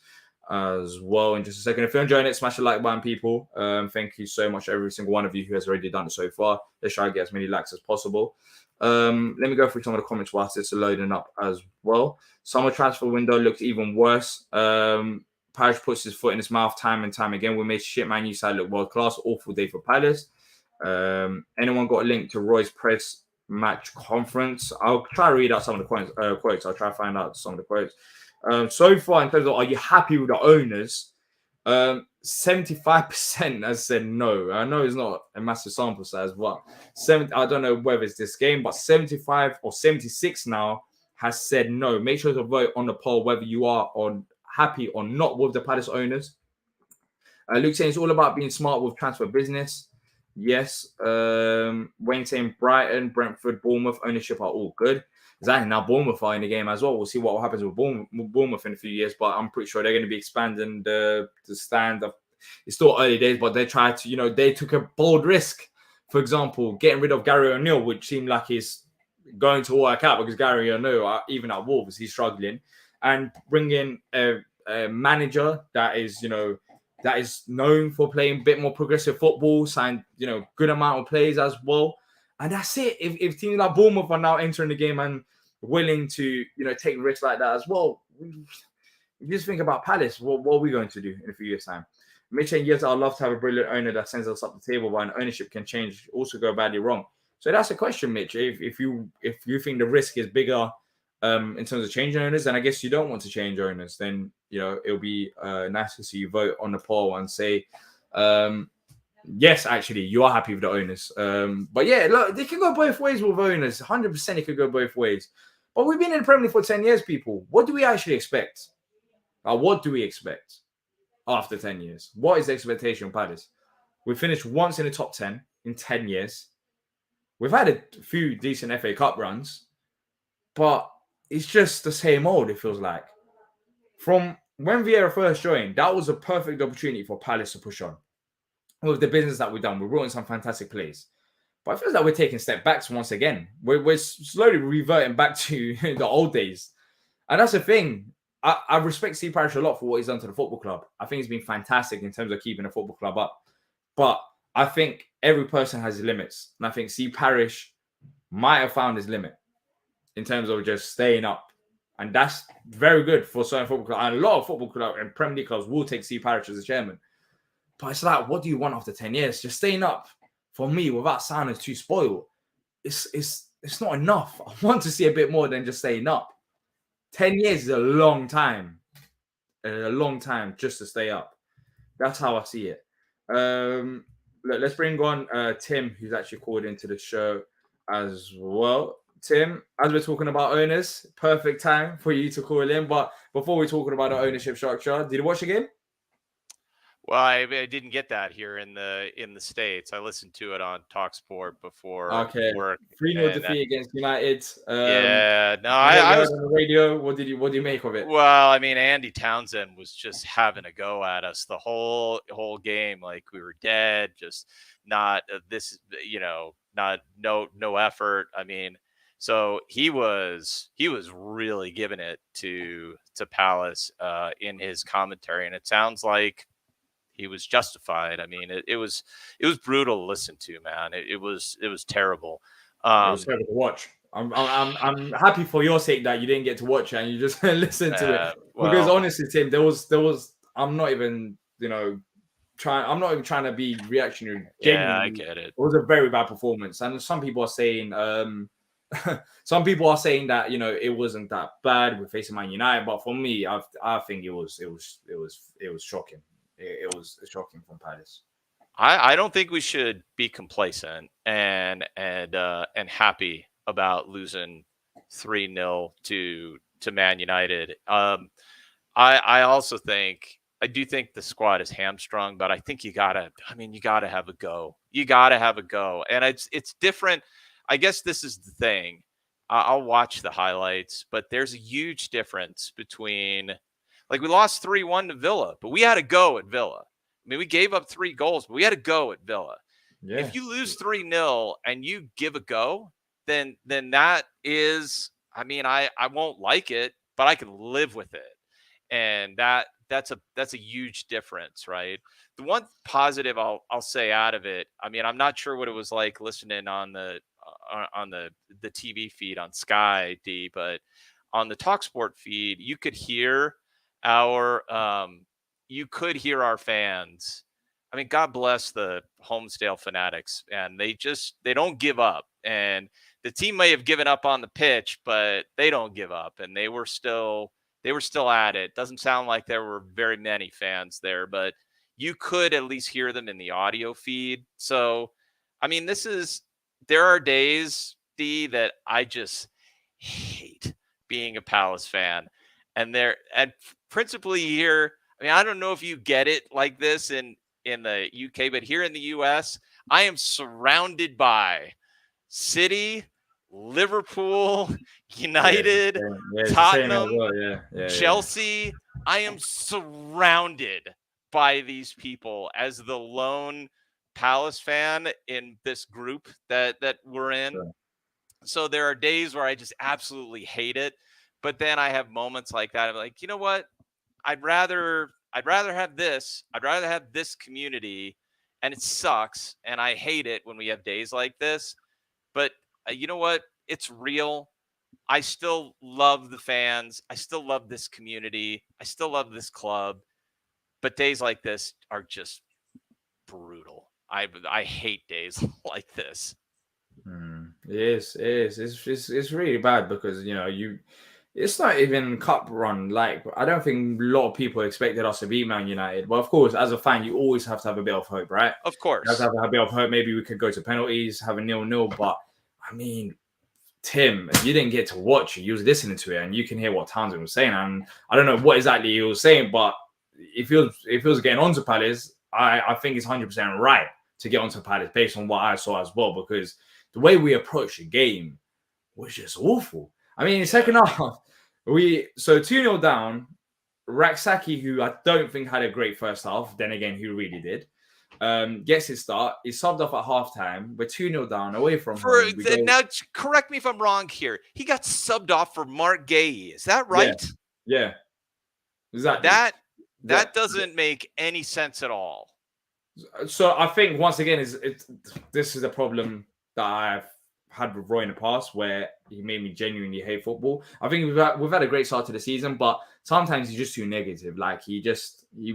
as well in just a second. If you're enjoying it, smash the like button, people. Thank you so much, every single one of you who has already done it so far. Let's try to get as many likes as possible. Let me go through some of the comments whilst it's loading up as well. Summer transfer window looks even worse. Parish puts his foot in his mouth time and time again. We made shit Man U side look world class. Awful day for Palace. Anyone got a link to Roy's press match conference? I'll try to read out some of the quotes. I'll try to find out some of the quotes. So far, in terms of are you happy with the owners? 75% has said no. I know it's not a massive sample size, but I don't know whether it's this game, but 75 or 76 now has said no. Make sure to vote on the poll whether you are happy or not with the Palace owners. Luke saying it's all about being smart with transfer business. Yes. Wayne saying Brighton, Brentford, Bournemouth ownership are all good. Exactly. Now Bournemouth are in the game as well. We'll see what happens with Bournemouth in a few years, but I'm pretty sure they're going to be expanding the stand. It's still early days, but they tried to, they took a bold risk. For example, getting rid of Gary O'Neill, which seemed like he's going to work out because Gary O'Neill, even at Wolves, he's struggling, and bringing a manager that is, that is known for playing a bit more progressive football, signed, good amount of plays as well. And that's it. If teams like Bournemouth are now entering the game and willing to, take risks like that as well, you just think about Palace. What are we going to do in a few years' time? Mitch saying, yes, I'd love to have a brilliant owner that sends us up the table, but an ownership can change, also go badly wrong. So that's a question, Mitch. If you think the risk is bigger in terms of changing owners, then I guess you don't want to change owners. Then, it'll be nice to see you vote on the poll and say, yes, actually, you are happy with the owners. But yeah, look, they can go both ways with owners. 100% it could go both ways. But we've been in the Premier League for 10 years, people. What do we actually expect? What do we expect after 10 years? What is the expectation of Palace? We finished once in the top 10 in 10 years. We've had a few decent FA Cup runs, but it's just the same old, it feels like. From when Vieira first joined, that was a perfect opportunity for Palace to push on. With the business that we've done, we brought in some fantastic plays. But it feels like we're taking step backs once again. We're slowly reverting back to the old days. And that's the thing. I respect Steve Parish a lot for what he's done to the football club. I think he's been fantastic in terms of keeping the football club up. But I think every person has limits. And I think Steve Parish might have found his limit in terms of just staying up. And that's very good for certain football clubs. And a lot of football clubs and Premier League clubs will take Steve Parish as a chairman. But it's like, what do you want after 10 years? Just staying up, for me, without sounding too spoiled, it's not enough. I want to see a bit more than just staying up. 10 years is a long time. A long time just to stay up. That's how I see it. Let's bring on Tim, who's actually called into the show as well. Tim, as we're talking about owners, perfect time for you to call in. But before we're talking about the ownership structure, did you watch the game? Well, I didn't get that here in the States. I listened to it on TalkSport before work. 3-0 defeat against United. I was on the radio. What do you make of it? Well, I mean, Andy Townsend was just having a go at us the whole game, like we were dead, just not no effort. I mean, so he was really giving it to Palace in his commentary, and it sounds like he was justified. I mean, it was brutal to listen to, man. It was terrible. It was terrible to watch. I'm happy for your sake that you didn't get to watch it and you just listened to it. Because honestly, Tim, there was. I'm not even trying to be reactionary. Genuinely, yeah, I get it. It was a very bad performance, and some people are saying that it wasn't that bad. We're facing Man United, but for me, I think it was shocking. It was shocking from Palace. I don't think we should be complacent and happy about losing 3-0 to Man United. I do think the squad is hamstrung, but I think you gotta have a go. You gotta have a go, and it's different. I guess this is the thing. I'll watch the highlights, but there's a huge difference between. Like, we lost 3-1 to Villa, but we had a go at Villa. I mean, we gave up 3 goals, but we had a go at Villa. Yeah. If you lose 3-0 and you give a go, then that is, I mean, I won't like it, but I can live with it. And that's a huge difference, right? The one positive I'll say out of it, I mean, I'm not sure what it was like listening on the TV feed on Sky D, but on the TalkSport feed, you could hear our fans. I mean, God bless the Homesdale fanatics, and they don't give up. And the team may have given up on the pitch, but they don't give up, and they were still at it. Doesn't sound like there were very many fans there, but you could at least hear them in the audio feed. So, I mean, there are days, D, that I just hate being a Palace fan. And principally here, I mean, I don't know if you get it like this in the UK, but here in the US, I am surrounded by City, Liverpool, United, It's the same as Tottenham, well. Yeah. Chelsea. I am surrounded by these people as the lone Palace fan in this group that we're in. Sure. So there are days where I just absolutely hate it, but then I have moments like that. I'm like, you know what? I'd rather have this. I'd rather have this community, and it sucks, and I hate it when we have days like this. But you know what? It's real. I still love the fans. I still love this community. I still love this club. But days like this are just brutal. I hate days like this. It is. It's really bad because it's not even cup run. Like, I don't think a lot of people expected us to beat Man United. But of course, as a fan, you always have to have a bit of hope, right? Of You course. have to have a bit of hope. Maybe we could go to penalties, have a 0-0. But I mean, Tim, you didn't get to watch it. You was listening to it, and you can hear what Townsend was saying. And I don't know what exactly he was saying, but if he was getting onto Palace, I think it's 100% right to get onto Palace based on what I saw as well, because the way we approached the game was just awful. I mean, in the second half, 2-0 down. Raksaki, who I don't think had a great first half, then again, who really did, gets his start. He's subbed off at halftime. We're 2-0 down away from home. Now, correct me if I'm wrong here. He got subbed off for Mark Gay. Is that right? Yeah. Exactly. That doesn't make any sense at all. So I think once again, this is a problem that I've had with Roy in the past, where he made me genuinely hate football. I think we've had a great start to the season, but sometimes he's just too negative. Like, he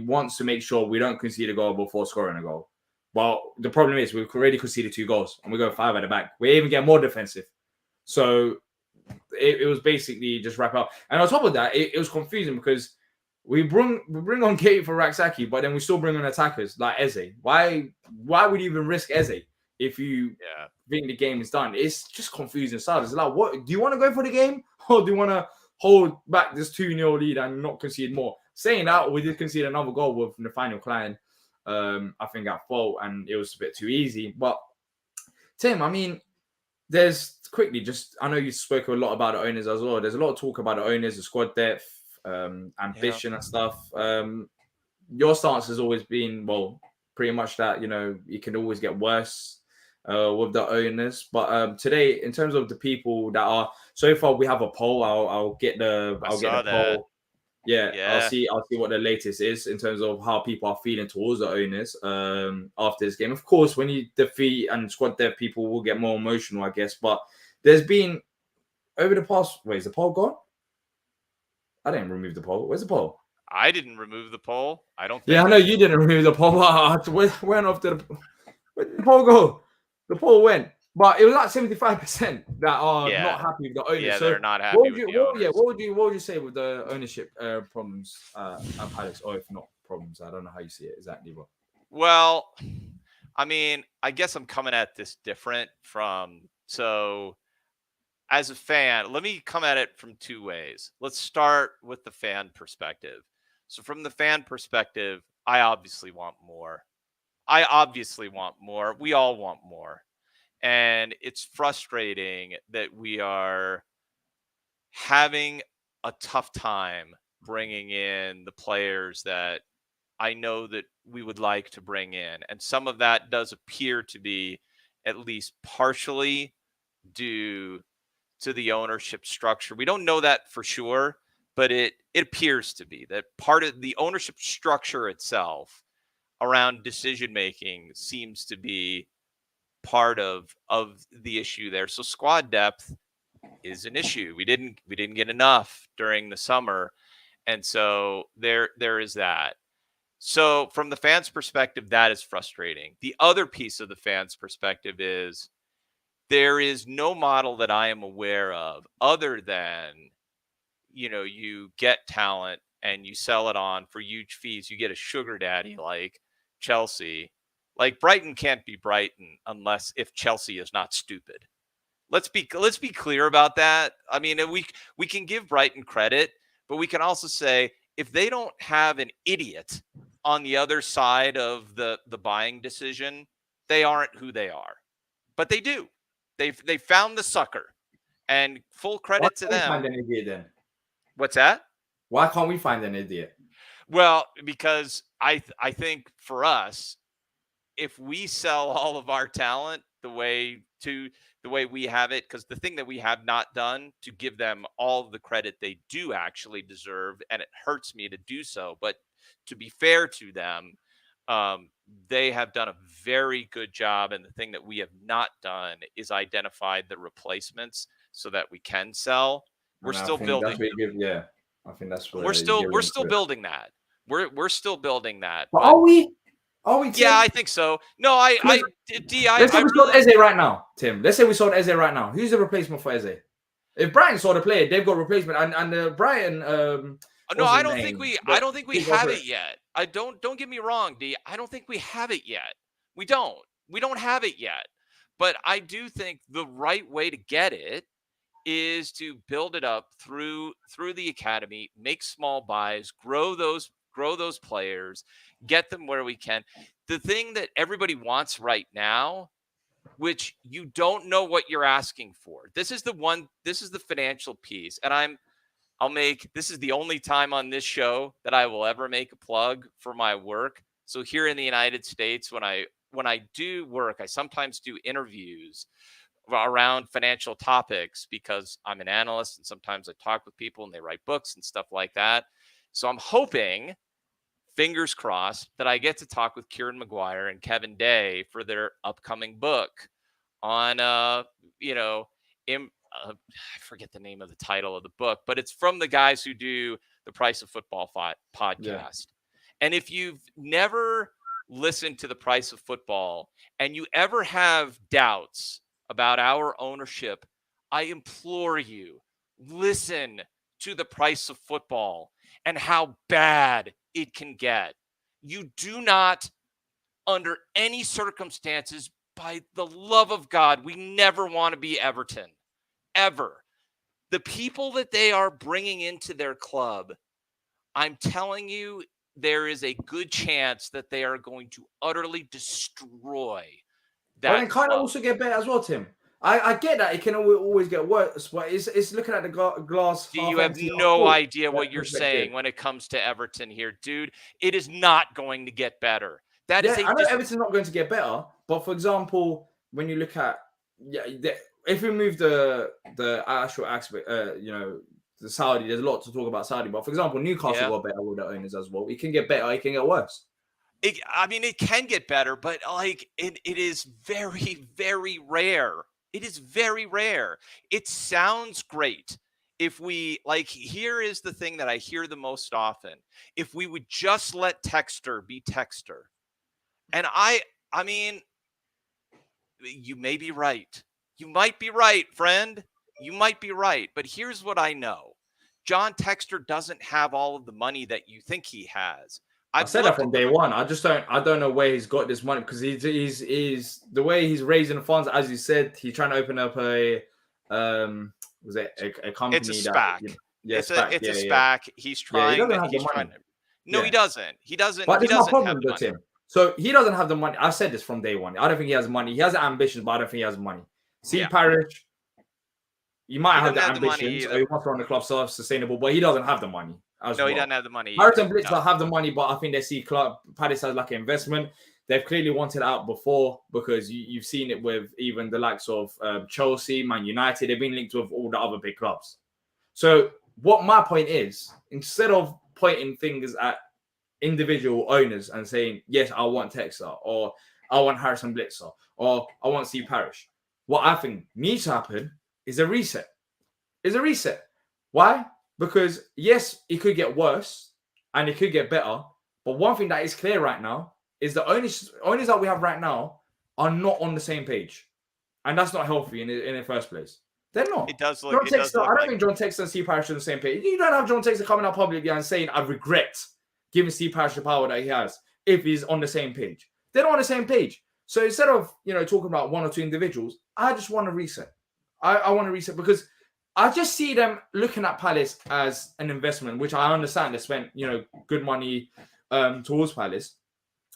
wants to make sure we don't concede a goal before scoring a goal. Well, the problem is we've already conceded 2 goals and we go 5 at the back. We even get more defensive. So it was basically just wrap up. And on top of that, it was confusing because we bring on Kate for Raksaki, but then we still bring on attackers like Eze. Why would you even risk Eze if you think the game is done? It's just confusing stuff. It's like, what do you want to go for the game, or do you want to hold back this 2-0 lead and not concede more? Saying that, we did concede another goal with Nathaniel Klein, I think, at fault, and it was a bit too easy. But Tim, I mean, I know you spoke a lot about the owners as well. There's a lot of talk about the owners, the squad depth, ambition and stuff. Your stance has always been, well, pretty much that, it can always get worse with the owners. But today, in terms of the people that are, so far we have a poll. I'll get the poll. Yeah, I'll see what the latest is in terms of how people are feeling towards the owners after this game. Of course, when you defeat and squad depth, people will get more emotional, I guess. But there's been, over the past, wait, is the poll gone? I didn't remove the poll. Where's the poll? I didn't remove the poll. I don't think. Yeah, I know you didn't remove the poll. Went off to where did the poll go? The poll went. But it was like 75% that are not happy with the owners. Yeah, so they're not happy with the owners. What would you say with the ownership problems at Palace, or if not problems? I don't know how you see it exactly. But well, I mean, I guess I'm coming at this different as a fan, let me come at it from 2 ways. Let's start with the fan perspective. So from the fan perspective, I obviously want more. We all want more. And it's frustrating that we are having a tough time bringing in the players that I know that we would like to bring in. And some of that does appear to be at least partially due to the ownership structure. We don't know that for sure, but it appears to be that part of the ownership structure itself around decision making seems to be part of the issue there. So squad depth is an issue. We didn't get enough during the summer, and so there is that. So from the fans' perspective, that is frustrating. The other piece of the fans' perspective is there is no model that I am aware of other than, you get talent and you sell it on for huge fees. You get a sugar daddy like Chelsea. Like Brighton can't be Brighton unless if Chelsea is not stupid. Let's be clear about that. I mean, we can give Brighton credit, but we can also say if they don't have an idiot on the other side of the buying decision, they aren't who they are. But they do. They found the sucker, and full credit to them. Find an idiot then. What's that? Why can't we find an idiot? Well, because I think for us, if we sell all of our talent the way we have it, because the thing that we have not done to give them all the credit they do actually deserve, and it hurts me to do so, but to be fair to them, they have done a very good job. And the thing that we have not done is identified the replacements so that we can sell. We're still building. I think that's where we're still building that. We're still building that. But are we? Tim? Yeah, I think so. No, Let's say we sold Eze right now, Tim. Let's say we sold Eze right now. Who's the replacement for Eze? If Brighton sold a player, they've got replacement, and Brighton. No, I don't think we have it yet. Don't get me wrong, D. I don't think we have it yet. We don't have it yet. But I do think the right way to get it is to build it up through the academy, make small buys, grow those players, get them where we can. The thing that everybody wants right now, which you don't know what you're asking for. This is the financial piece. And this is the only time on this show that I will ever make a plug for my work. So here in the United States, when I do work, I sometimes do interviews around financial topics because I'm an analyst, and sometimes I talk with people and they write books and stuff like that. So I'm hoping, fingers crossed, that I get to talk with Kieran Maguire and Kevin Day for their upcoming book on, I forget the name of the title of the book, but it's from the guys who do the Price of Football podcast. Yeah. And if you've never listened to the Price of Football and you ever have doubts about our ownership, I implore you, listen to the Price of Football and how bad it can get. You do not, under any circumstances, by the love of God, we never want to be Everton, ever. The people that they are bringing into their club, I'm telling you, there is a good chance that they are going to utterly destroy that. But then can't it also get better as well, Tim? I get that it can always get worse, but it's looking at the glass. You have no idea what you're saying when it comes to Everton here, dude. It is not going to get better. I know Everton's not going to get better, but for example, when you look at if we move the actual aspect, the Saudi, there's a lot to talk about Saudi. But for example, Newcastle got better with the owners as well. It can get better. It can get worse. It can get better, but it is very, very rare. It is very rare. It sounds great. If we here is the thing that I hear the most often. If we would just let Texter be Texter. And I mean, you may be right. You might be right, friend. You might be right. But here's what I know. John Texter doesn't have all of the money that you think he has. I said that from day one. I don't know where he's got this money, because he's the way he's raising the funds. As you said, he's trying to open up a company. It's a SPAC. It's a SPAC. He's trying. No, he doesn't. He doesn't. But there's no problem with him. So he doesn't have the money. I said this from day one. I don't think he has money. He has ambitions, but I don't think he has money. Parish, He might He have doesn't the have the money ambitions, either. or he wants to run the club self-sustainable, but he doesn't have the money as No, well. he doesn't have the money Harris either. and Blitzer No. have the money, but I think they see Club Palace as like an investment. They've clearly wanted out before because you've seen it with even the likes of Chelsea, Man United. They've been linked with all the other big clubs. So what my point is, instead of pointing fingers at individual owners and saying, yes, I want Texter, or I want Harrison Blitzer, or I want Steve Parish, what I think needs to happen is a reset. Why? Because yes, it could get worse and it could get better. But one thing that is clear right now is the owners that we have right now are not on the same page. And that's not healthy in the first place. They're not. It does look. John It does Textor, look I don't like. think John Textor and Steve Parish are on the same page. You don't have John Textor coming out publicly and saying, I regret giving Steve Parish the power that he has if he's on the same page. They're not on the same page. So instead of talking about one or two individuals, I just want to reset. I want to reset because I just see them looking at Palace as an investment, which I understand they spent, good money towards Palace.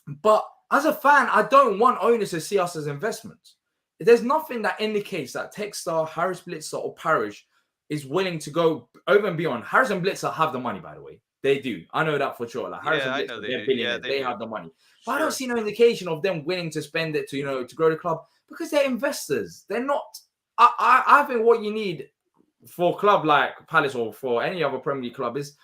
But as a fan, I don't want owners to see us as investments. There's nothing that indicates that Texter, Harris Blitzer, or Parish is willing to go over and beyond. Harris and Blitzer have the money, by the way. They do. I know that for sure. Like Harris and I Blitzer, know they they're do. billionaires. Yeah, they do. have the money. But I Sure. don't see no indication of them willing to spend it to grow the club because they're investors. They're not. I think what you need for a club like Palace or for any other Premier League club is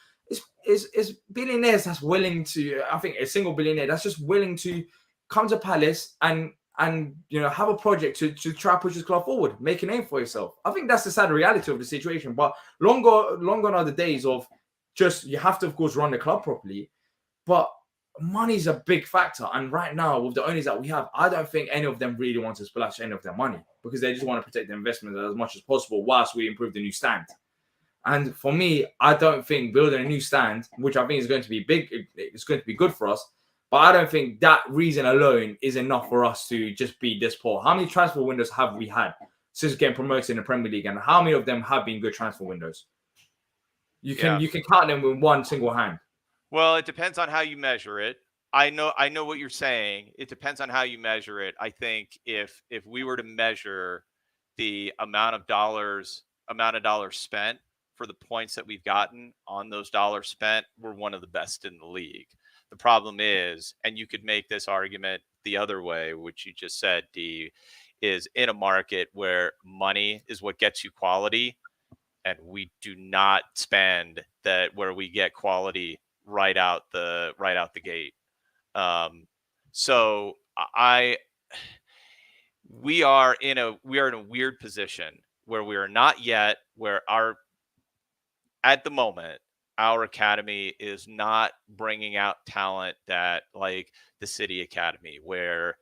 billionaires that's willing to. I think a single billionaire that's just willing to come to Palace and have a project to try push this club forward, make a name for yourself. I think that's the sad reality of the situation. But long gone are the days of just you have to of course run the club properly, but money's a big factor. And right now with the owners that we have, I don't think any of them really want to splash any of their money because they just want to protect the investment as much as possible whilst we improve the new stand. And for me, I don't think building a new stand, which I think is going to be big, it's going to be good for us. But I don't think that reason alone is enough for us to just be this poor. How many transfer windows have we had since getting promoted in the Premier League? And how many of them have been good transfer windows? You can count them with one single hand. Well, it depends on how you measure it. I know what you're saying. It depends on how you measure it. I think if we were to measure the amount of dollars spent for the points that we've gotten on those dollars spent, we're one of the best in the league. The problem is, and you could make this argument the other way, which you just said, D, is in a market where money is what gets you quality, and we do not spend that where we get quality right out the gate. So we are in a weird position where we are not yet where at the moment our academy is not bringing out talent that like the City Academy, where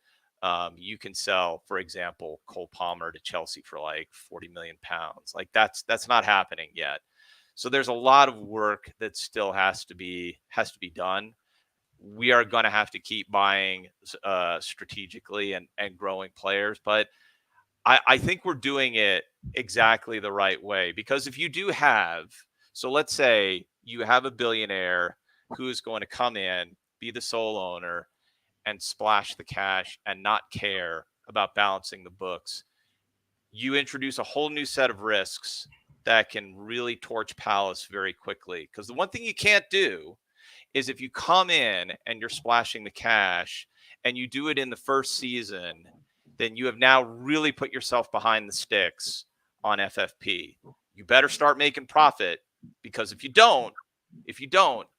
you can sell, for example, Cole Palmer to Chelsea for like £40 million. Like that's not happening yet. So there's a lot of work that still has to be done. We are going to have to keep buying strategically and growing players, but I think we're doing it exactly the right way, because if you do have, so let's say you have a billionaire who is going to come in, be the sole owner, and splash the cash and not care about balancing the books. You introduce a whole new set of risks that can really torch Palace very quickly. Because the one thing you can't do is if you come in and you're splashing the cash and you do it in the first season, then you have now really put yourself behind the sticks on FFP. You better start making profit, because if you don't,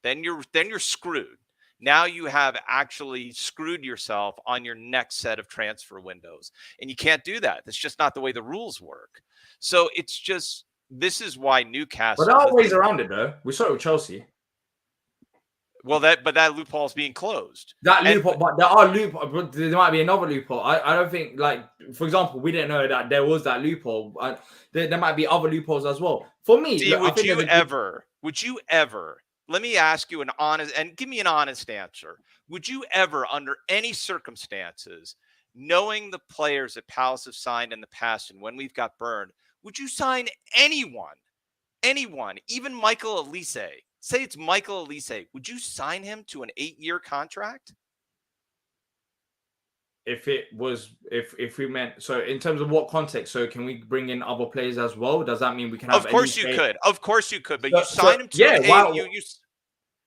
then you're screwed. Now you have actually screwed yourself on your next set of transfer windows. And you can't do that. That's just not the way the rules work. So it's just, this is why Newcastle. But there are ways around it, though. We saw it with Chelsea. Well, that loophole is being closed. But there are loopholes. But there might be another loophole. I don't think, like, for example, we didn't know that there was that loophole. There might be other loopholes as well. For me, would you ever? Let me ask you give me an honest answer. Would you ever, under any circumstances, knowing the players that Palace have signed in the past and when we've got burned, would you sign anyone, even Michael Elise? Say it's Michael Elise. Would you sign him to an 8-year contract? if we meant, so in terms of what context, so can we bring in other players as well? Does that mean we can have Of course you Elise? could. Of course you could. But So- you sign so, him to yeah, an why- A. You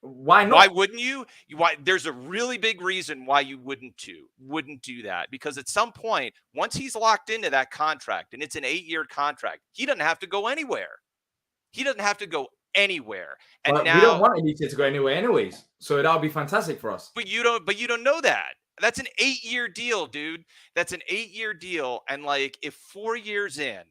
Why not? Why wouldn't you? Why? There's a really big reason why you wouldn't do that, because at some point, once he's locked into that contract and it's an 8-year contract, he doesn't have to go anywhere. He doesn't have to go anywhere. And But now we don't want Elise to go anywhere anyways. So that would be fantastic for us. But you don't know that. That's an 8-year deal, dude. That's an 8-year deal. And like, if 4 years in,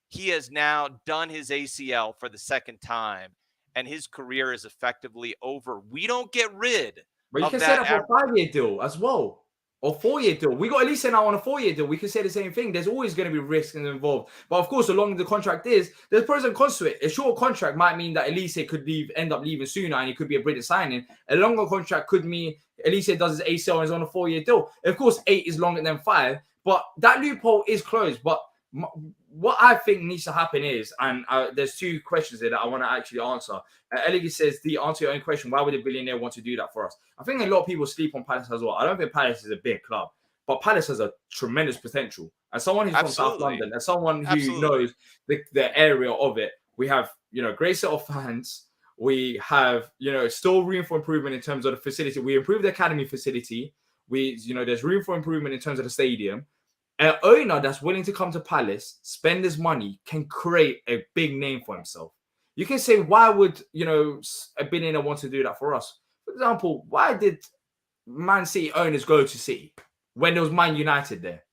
he has now done his ACL for the second time and his career is effectively over, we don't get rid But you of can say that. that for a 5-year deal as well. Or 4-year deal. We got Elise now on a 4-year deal. We can say the same thing. There's always going to be risks involved. But of course, the longer the contract is, there's pros and cons to it. A short contract might mean that Elise could end up leaving sooner and it could be a brilliant signing. A longer contract could mean Elise does his ACL and is on a 4-year deal. Of course, 8 is longer than 5. But that loophole is closed. But what I think needs to happen is, and there's 2 questions there that I want to actually answer. Elige says, the answer your own question, why would a billionaire want to do that for us? I think a lot of people sleep on Palace as well. I don't think Palace is a big club, but Palace has a tremendous potential. As someone who's from South London, as someone who knows the area of it, we have, great set of fans. We have, still room for improvement in terms of the facility. We improved the academy facility. There's room for improvement in terms of the stadium. An owner that's willing to come to Palace, spend his money, can create a big name for himself. You can say, why would, a billionaire want to do that for us? For example, why did Man City owners go to City when there was Man United there?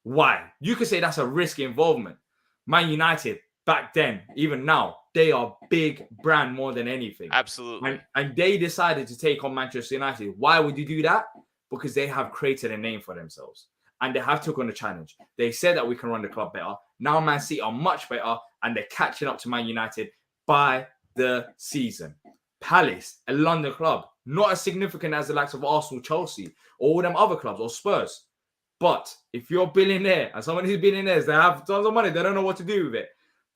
Why? You could say that's a risky involvement. Man United, back then, even now, they are big brand more than anything. Absolutely. And they decided to take on Manchester United. Why would you do that? Because they have created a name for themselves. And they have took on the challenge. They said that we can run the club better. Now Man City are much better and they're catching up to Man United by the season. Palace, a London club, not as significant as the likes of Arsenal, Chelsea, or all them other clubs, or Spurs. But if you're a billionaire, and someone who's billionaires, they have tons of money, they don't know what to do with it,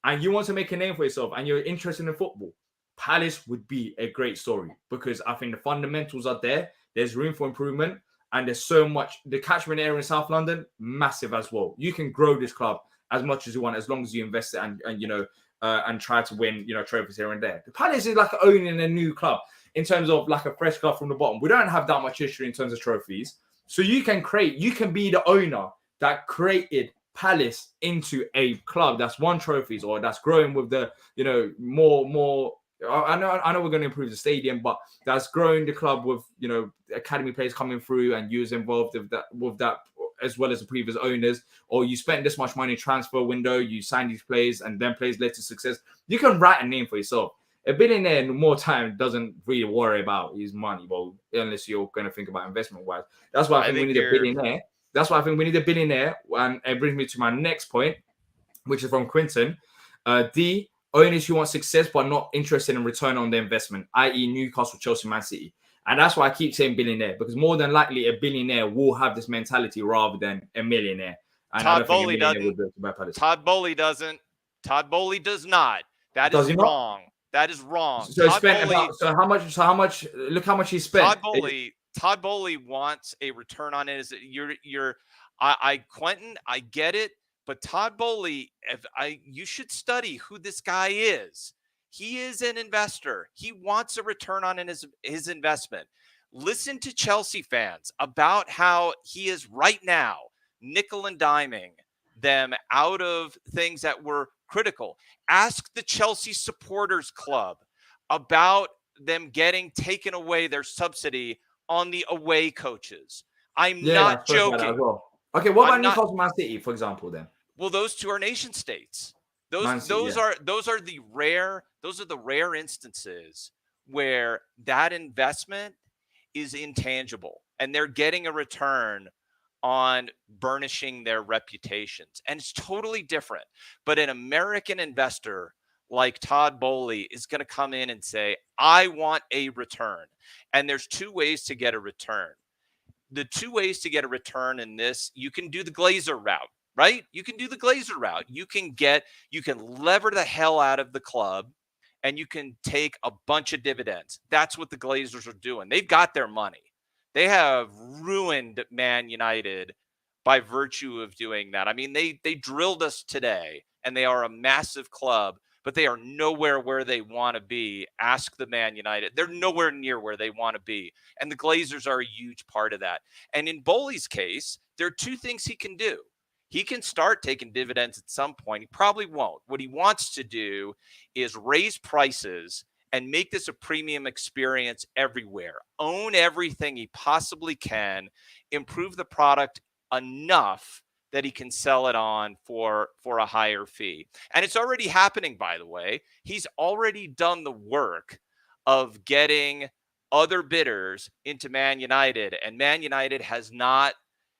and you want to make a name for yourself, and you're interested in football, Palace would be a great story, because I think the fundamentals are there. There's room for improvement. And there's so much, the catchment area in South London, massive as well. You can grow this club as much as you want, as long as you invest it and try to win, trophies here and there. The Palace is like owning a new club in terms of like a fresh club from the bottom. We don't have that much history in terms of trophies. So you can be the owner that created Palace into a club that's won trophies or that's growing with the, more. I know we're going to improve the stadium, but that's growing the club with, academy players coming through, and you was involved with that as well as the previous owners, or you spent this much money transfer window, you signed these players and then players led to success. You can write a name for yourself. A billionaire in more time doesn't really worry about his money, well, unless you're going to think about investment wise. That's why I think we need a billionaire. That's why I think we need a billionaire. And it brings me to my next point, which is from Quinton. D, owners who want success but not interested in return on their investment, i.e. Newcastle, Chelsea, Man City. And that's why I keep saying billionaire, because more than likely a billionaire will have this mentality rather than a millionaire. And Todd Bowley doesn't. Todd Bowley doesn't. Todd Bowley does not. That is wrong. That is wrong. So how much? Look how much he spent. Todd Bowley wants a return on it. Quentin, I get it. But Todd Bowley, you should study who this guy is. He is an investor. He wants a return on his investment. Listen to Chelsea fans about how he is right now nickel and diming them out of things that were critical. Ask the Chelsea Supporters Club about them getting taken away their subsidy on the away coaches. I'm not joking. Well. Okay, what about Newcastle, Man City, for example, then? Well, those two are nation states. Those are the rare instances where that investment is intangible and they're getting a return on burnishing their reputations. And it's totally different. But an American investor like Todd Bowley is going to come in and say, I want a return. And there's 2 ways to get a return. The 2 ways to get a return in this, you can do the Glazer route. Right? You can do the Glazer route. You can lever the hell out of the club and you can take a bunch of dividends. That's what the Glazers are doing. They've got their money. They have ruined Man United by virtue of doing that. I mean, they drilled us today, and they are a massive club, but they are nowhere where they want to be. Ask the Man United. They're nowhere near where they want to be. And the Glazers are a huge part of that. And in Bowley's case, there are two things he can do. He can start taking dividends at some point. He probably won't. What he wants to do is raise prices and make this a premium experience everywhere. Own everything he possibly can, improve the product enough that he can sell it on for a higher fee. And it's already happening, by the way. He's already done the work of getting other bidders into Man United, and Man United has not,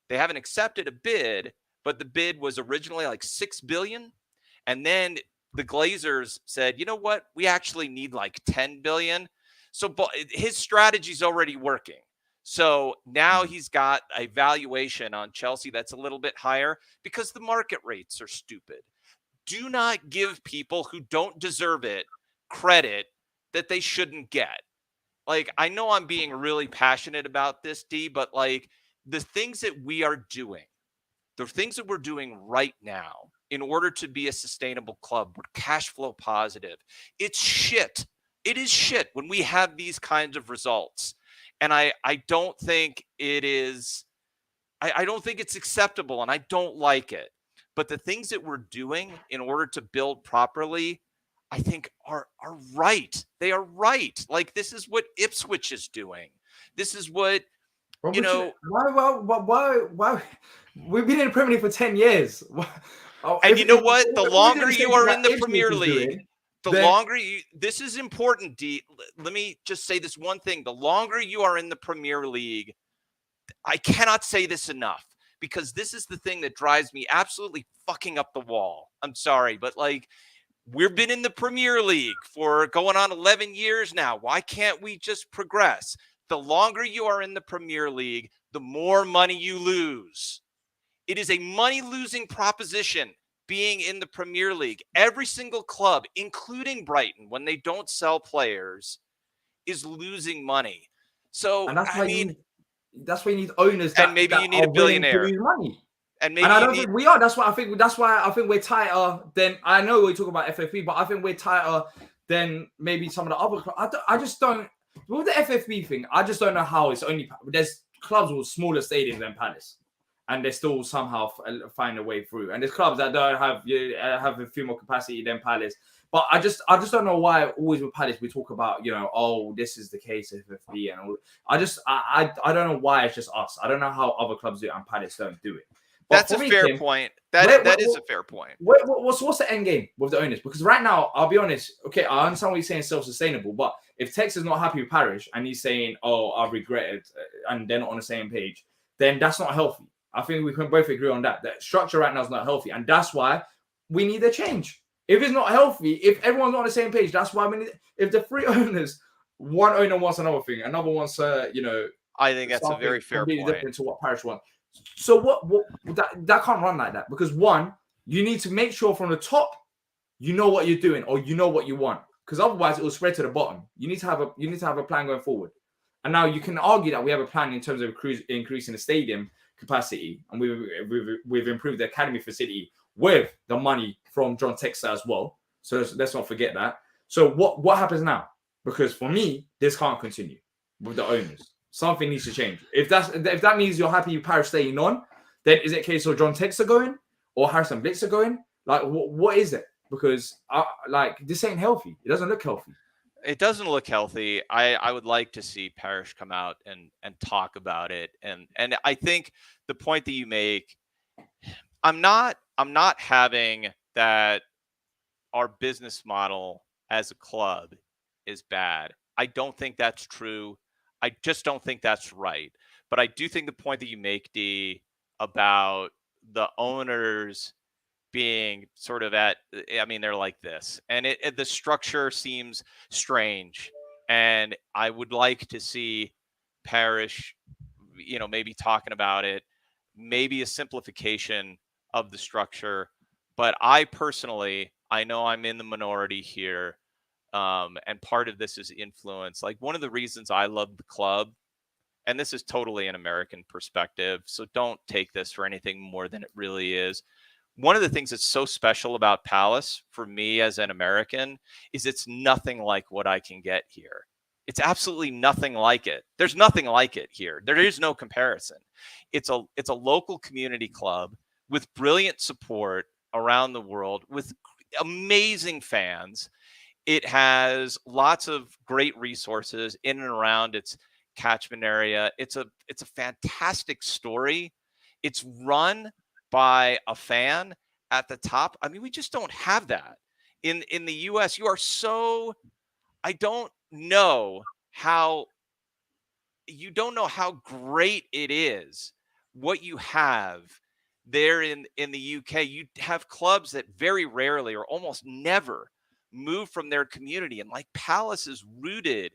they haven't accepted a bid, but the bid was originally like 6 billion. And then the Glazers said, you know what? We actually need like 10 billion. So his strategy's already working. So now he's got a valuation on Chelsea that's a little bit higher because the market rates are stupid. Do not give people who don't deserve it credit that they shouldn't get. Like, I know I'm being really passionate about this, D, but like the things that we are doing, the things that we're doing right now in order to be a sustainable club, we're cash flow positive. It's shit. It is shit when we have these kinds of results. And I don't think it is, I don't think it's acceptable, and I don't like it. But the things that we're doing in order to build properly, I think are right. They are right. Like, this is what Ipswich is doing. This is what, you know. Why? We've been in the Premier League for 10 years. And you know what? The longer you are in the Premier League, this is important, D. Let me just say this one thing. The longer you are in the Premier League, I cannot say this enough, because this is the thing that drives me absolutely fucking up the wall. I'm sorry, but like, we've been in the Premier League for going on 11 years now. Why can't we just progress? The longer you are in the Premier League, the more money you lose. It is a money-losing proposition being in the Premier League. Every single club, including Brighton, when they don't sell players, is losing money. So, and that's why you need owners that, and maybe that you need are a billionaire. willing to lose money. And maybe And I don't think we are. That's why I think we're tighter than, I know we talk about FFP, but I think we're tighter than maybe some of the other clubs. I just don't, with the FFP thing, I just don't know how it's only, there's clubs with smaller stadiums than Palace, and they still somehow find a way through. And there's clubs that don't have a few more capacity than Palace. But I just don't know why always with Palace we talk about, oh, this is the case of FFP and all. I don't know why it's just us. I don't know how other clubs do it and Palace don't do it. That's a fair point. That is a fair point. What's the end game with the owners? Because right now, I'll be honest. Okay, I understand what you're saying, self-sustainable. But if Tex is not happy with Parish and he's saying, "Oh, I regret it," and they're not on the same page, then that's not healthy. I think we can both agree on that. That structure right now is not healthy, and that's why we need a change. If it's not healthy, if everyone's not on the same page, that's why we need. If the three owners, one owner wants another thing, another wants, I think that's a very fair point. Different to what Parish wants. So what that can't run like that, because one, you need to make sure from the top you know what you're doing or you know what you want, because otherwise it will spread to the bottom. You need to have a plan going forward. And now you can argue that we have a plan in terms of increasing the stadium capacity, and we've improved the academy facility with the money from John Textor as well. So let's not forget that. So what happens now? Because for me, this can't continue with the owners. Something needs to change. If that means you're happy with Parish staying on, then is it a case of John Textor going or Harrison Blitzer going? Like, what is it? Because this ain't healthy. It doesn't look healthy. It doesn't look healthy. I would like to see Parish come out and talk about it. And I think the point that you make, I'm not having that our business model as a club is bad. I don't think that's true. I just don't think that's right. But I do think the point that you make, D, about the owners being sort of they're like this. And the structure seems strange. And I would like to see Parish, maybe talking about it, maybe a simplification of the structure. But I personally, I know I'm in the minority here. And part of this is influence. Like, one of the reasons I love the club and this is totally an American perspective, so don't take this for anything more than it really is. One of the things that's so special about Palace for me as an American is it's nothing like what I can get here. It's absolutely nothing like it. There's nothing like it here. There is no comparison. It's a local community club with brilliant support around the world, with amazing fans. It has lots of great resources in and around its catchment area. It's a fantastic story. It's run by a fan at the top. I mean, we just don't have that in the US. You are so, I don't know how, you don't know how great it is what you have there in the UK. You have clubs that very rarely or almost never move from their community, and like Palace is rooted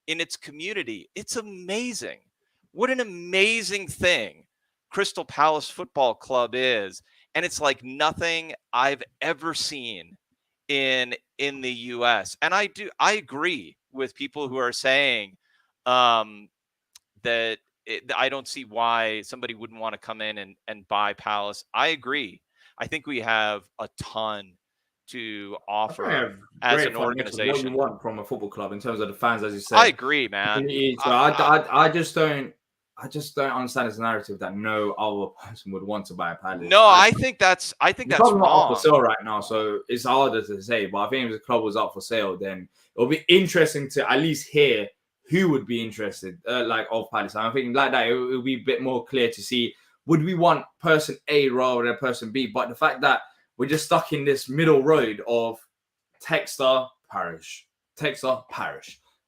in its community. It's amazing. What an amazing thing Crystal Palace Football Club is, and it's like nothing I've ever seen in the US. And I agree with people who are saying that I don't see why somebody wouldn't want to come in and buy Palace. I agree. I think we have a ton to offer as an organization. What you want from a football club in terms of the fans, as you said. I agree, man. So I just don't understand this narrative that no other person would want to buy a Palace. No, I think that's wrong. Not up for sale right now, so it's harder to say. But I think if the club was up for sale, then it'll be interesting to at least hear who would be interested, like of Palace. And I think like that, it'll be a bit more clear to see, would we want person A rather than person B? But the fact that we're just stuck in this middle road of Texter, Parish.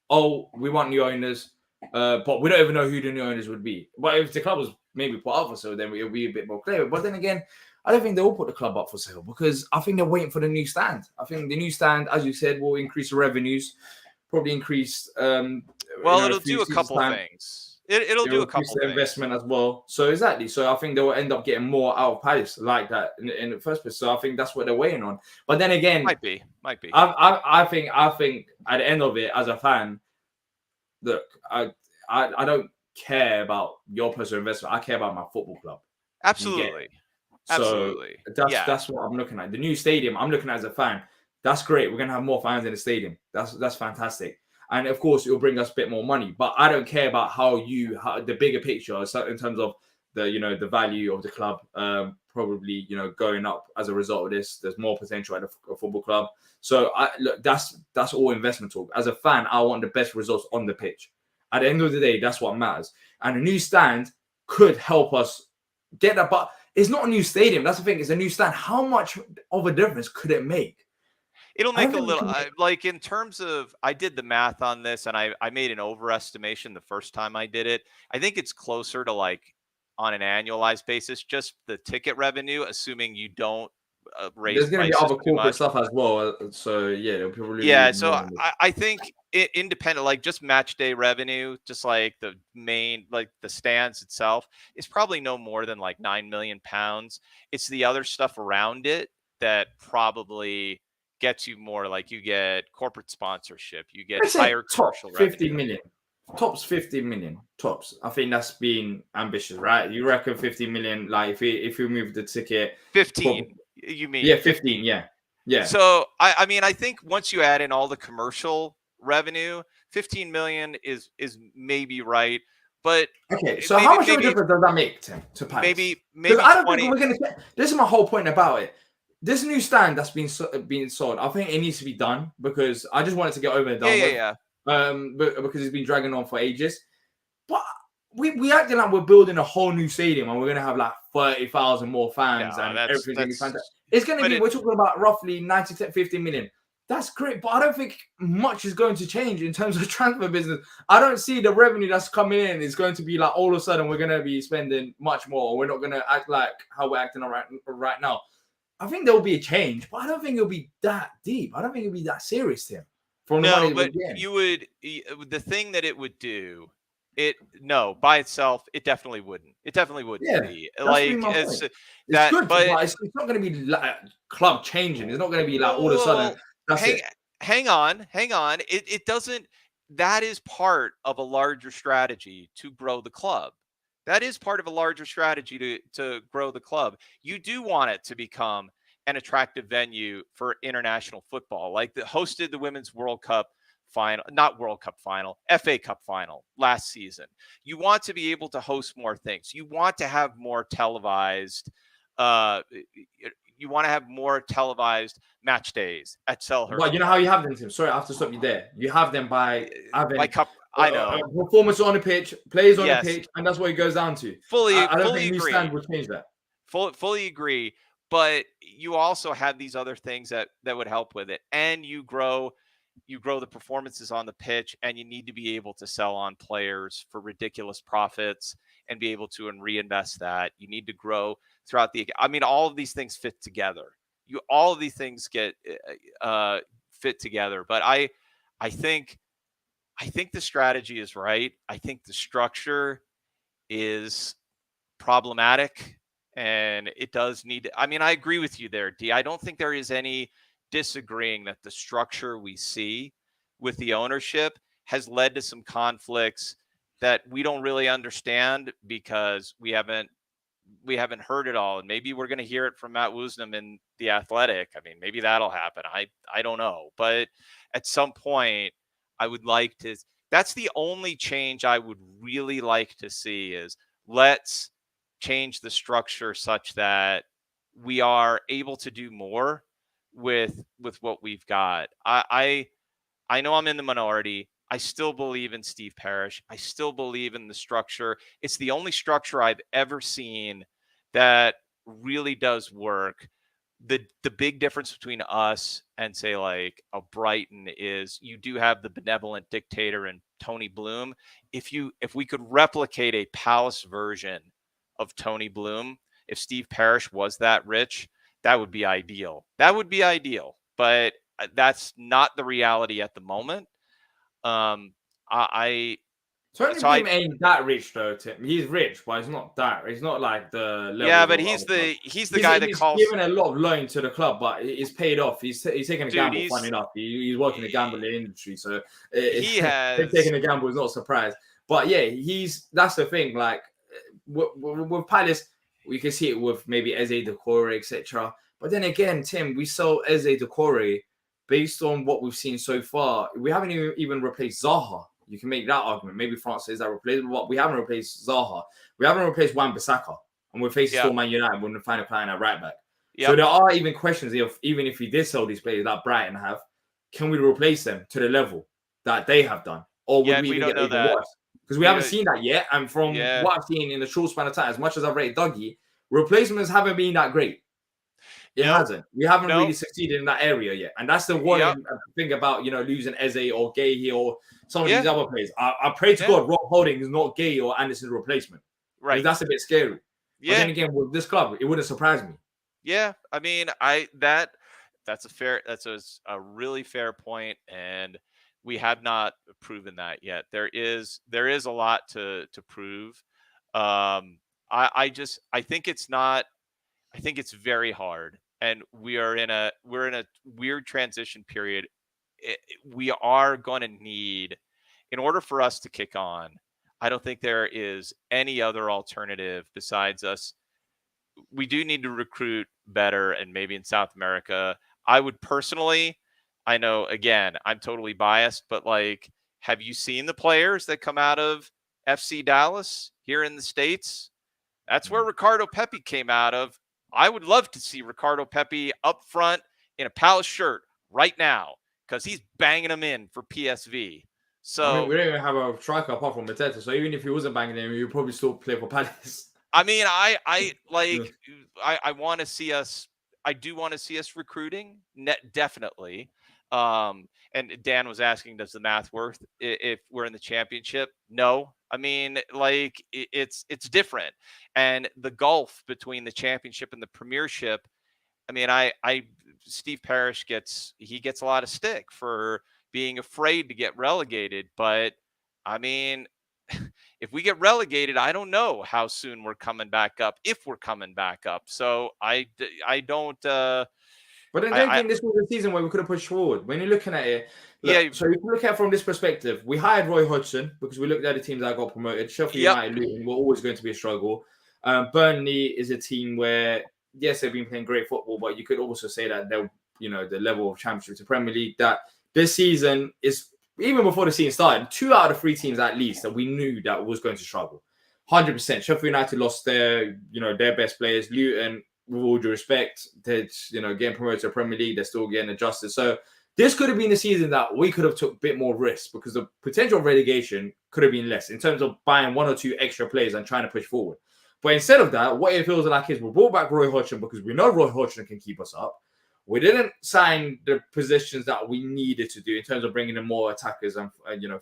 Oh, we want new owners, but we don't even know who the new owners would be. But if the club was maybe put up for sale, then it'll be a bit more clear. But then again, I don't think they'll put the club up for sale because I think they're waiting for the new stand. I think the new stand, as you said, will increase the revenues, probably increase. It'll do a couple things. It'll do a couple things. Investment as well. So exactly. So I think they will end up getting more out of Palace like that in the first place. So I think that's what they're waiting on. But then again, might be. I think at the end of it, as a fan, look, I don't care about your personal investment. I care about my football club. Absolutely. Absolutely. So that's what I'm looking at. The new stadium, I'm looking at as a fan. That's great. We're gonna have more fans in the stadium. That's fantastic. And of course, it'll bring us a bit more money. But I don't care about how the bigger picture in terms of the value of the club. Probably going up as a result of this. There's more potential at a football club. So look, that's all investment talk. As a fan, I want the best results on the pitch. At the end of the day, that's what matters. And a new stand could help us get that. But it's not a new stadium. That's the thing. It's a new stand. How much of a difference could it make? It'll make a little, like in terms of, I did the math on this and I made an overestimation the first time I did it. I think it's closer to like on an annualized basis, just the ticket revenue, assuming you don't raise There's going to be other corporate much stuff as well. So yeah, it'll probably so I think independent, like just match day revenue, just like the main, like the stands itself, is probably no more than like £9 million. It's the other stuff around it that probably gets you more, like you get corporate sponsorship, you get higher commercial revenue. 50 million. Tops 50 million. Tops. I think that's being ambitious, right? You reckon 50 million, like if we move the ticket 15, you mean? Yeah, 15, yeah. So I mean, I think once you add in all the commercial revenue, 15 million is maybe right. But okay, so how much of a difference does that make to Palace? Maybe I don't think we're gonna. This is my whole point about it. This new stand that's being sold, I think it needs to be done because I just want it to get over and done with. Yeah. But because it's been dragging on for ages. But we acting like we're building a whole new stadium and we're gonna have like 30,000 more fans and everything's gonna be fantastic. It's gonna be. We're talking about roughly 90 to 50 million. That's great, but I don't think much is going to change in terms of transfer business. I don't see the revenue that's coming in is going to be like all of a sudden we're gonna be spending much more. We're not gonna act like how we're acting right now. I think there will be a change, but I don't think it'll be that deep. I don't think it'll be that serious, Tim. No, but the thing that it would do, by itself, it definitely wouldn't. It definitely wouldn't be. Like it's good, but it's not going to be like club changing. It's not going to be like all of a sudden. Hang on. It doesn't. that is part of a larger strategy to grow the club. That is part of a larger strategy to grow the club. You do want it to become an attractive venue for international football, like the hosted the Women's World Cup final, not World Cup final, FA Cup final last season. You want to be able to host more things. You want to have more televised you want to have more televised match days at Selhurst. But you know how you have them, Tim? Sorry, I have to stop you there. You have them by having by cup. I know performance on the pitch, players on Yes. the pitch, and that's what it goes down to. fully I don't fully think new agree. stand will change that. Fully agree. But you also have these other things that would help with it, and you grow the performances on the pitch, and you need to be able to sell on players for ridiculous profits and be able to reinvest that. You need to grow throughout the. I mean, all of these things fit together. All of these things get fit together. But I think the strategy is right. I think the structure is problematic, and it does need. I mean, I agree with you there, D. I don't think there is any disagreeing that the structure we see with the ownership has led to some conflicts that we don't really understand because we haven't heard it all, and maybe we're going to hear it from Matt Woosnam in The Athletic. I mean, maybe that'll happen. I don't know, but at some point, I would like to. That's the only change I would really like to see is let's change the structure such that we are able to do more with what we've got. I know I'm in the minority. I still believe in Steve Parrish. I still believe in the structure. It's the only structure I've ever seen that really does work. The big difference between us and say like a Brighton is you do have the benevolent dictator and Tony Bloom. If we could replicate a Palace version of Tony Bloom, if Steve Parrish was that rich, that would be ideal. But that's not the reality at the moment. Tony So I- Bloom ain't that rich though, Tim. He's rich, but he's not that. He's not like the level. Yeah, but he's the guy that calls. He's given a lot of loan to the club, but it's paid off. He's taking a Dude, gamble. Funny enough, he's working the gambling industry, so He has taking a gamble is not a surprise. But yeah, that's the thing. Like with Palace, we can see it with maybe Eze Doucouré, etc. But then again, Tim, we sell Eze Doucouré based on what we've seen so far. We haven't even replaced Zaha. You can make that argument. Maybe France is that replaceable, but we haven't replaced Zaha. We haven't replaced Wan-Bissaka. And we're facing still Man United when we find a client at right back. Yep. So there are even questions even if we did sell these players that Brighton have, can we replace them to the level that they have done? Or would we even get even worse? Because we haven't seen that yet. And from what I've seen in the short span of time, as much as I've rated Dougie, replacements haven't been that great. It hasn't. We haven't really succeeded in that area yet. And that's the worrying thing about, losing Eze or Gay or some of these other players. I pray to God Rob Holding is not Gay or Anderson's replacement. Right. Because that's a bit scary. Yeah. But then again, with this club, it wouldn't surprise me. Yeah. I mean, that's a really fair point, and we have not proven that yet. There is a lot to prove. I think it's very hard, and we're in a weird transition period. We are going to need, in order for us to kick on, I don't think there is any other alternative besides us. We do need to recruit better, and maybe in South America. I would personally, I know, again, I'm totally biased, but like, have you seen the players that come out of FC Dallas here in the States? That's where Ricardo Pepi came out of. I would love to see Ricardo Pepi up front in a Palace shirt right now because he's banging them in for PSV. So I mean, we don't even have a striker apart from Mateta. So even if he wasn't banging them, he'd probably still play for Palace. I mean, I want to see us. I do want to see us recruiting. Definitely. And Dan was asking, does the math work if we're in the championship? No. I mean, like it's different. And the gulf between the championship and the premiership, I mean, Steve Parrish gets a lot of stick for being afraid to get relegated. But I mean, if we get relegated, I don't know how soon we're coming back up, if we're coming back up. So I don't But then don't think this was a season where we could have pushed forward. When you're looking at it, look, so if you look at it from this perspective, we hired Roy Hodgson because we looked at the teams that got promoted. Sheffield United, Luton were always going to be a struggle. Burnley is a team where, yes, they've been playing great football, but you could also say that they're, the level of Championship to Premier League, that this season is, even before the season started, 2 out of 3 teams at least that we knew that was going to struggle. 100%. Sheffield United lost their best players. Luton, with all due respect, they're getting promoted to the Premier League. They're still getting adjusted. So this could have been the season that we could have took a bit more risk because the potential of relegation could have been less in terms of buying 1 or 2 extra players and trying to push forward. But instead of that, what it feels like is we brought back Roy Hodgson because we know Roy Hodgson can keep us up. We didn't sign the positions that we needed to do in terms of bringing in more attackers and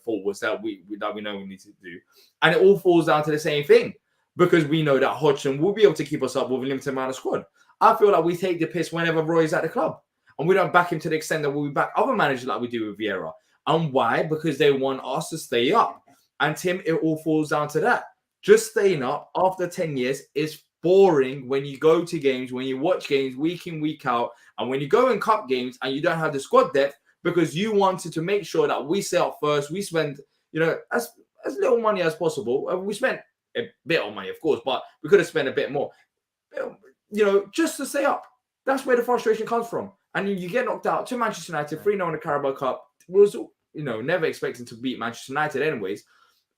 forwards that we know we need to do, and it all falls down to the same thing because we know that Hodgson will be able to keep us up with a limited amount of squad. I feel like we take the piss whenever Roy's at the club, and we don't back him to the extent that we back other managers like we do with Vieira. And why? Because they want us to stay up. And Tim, it all falls down to that. Just staying up after 10 years is boring when you go to games, when you watch games week in, week out, and when you go in cup games and you don't have the squad depth because you wanted to make sure that we stay up first. We spend, as little money as possible. We spent a bit of money, of course, but we could have spent a bit more, just to stay up. That's where the frustration comes from. And you get knocked out to Manchester United, 3-0 in the Carabao Cup. We was, never expecting to beat Manchester United anyways.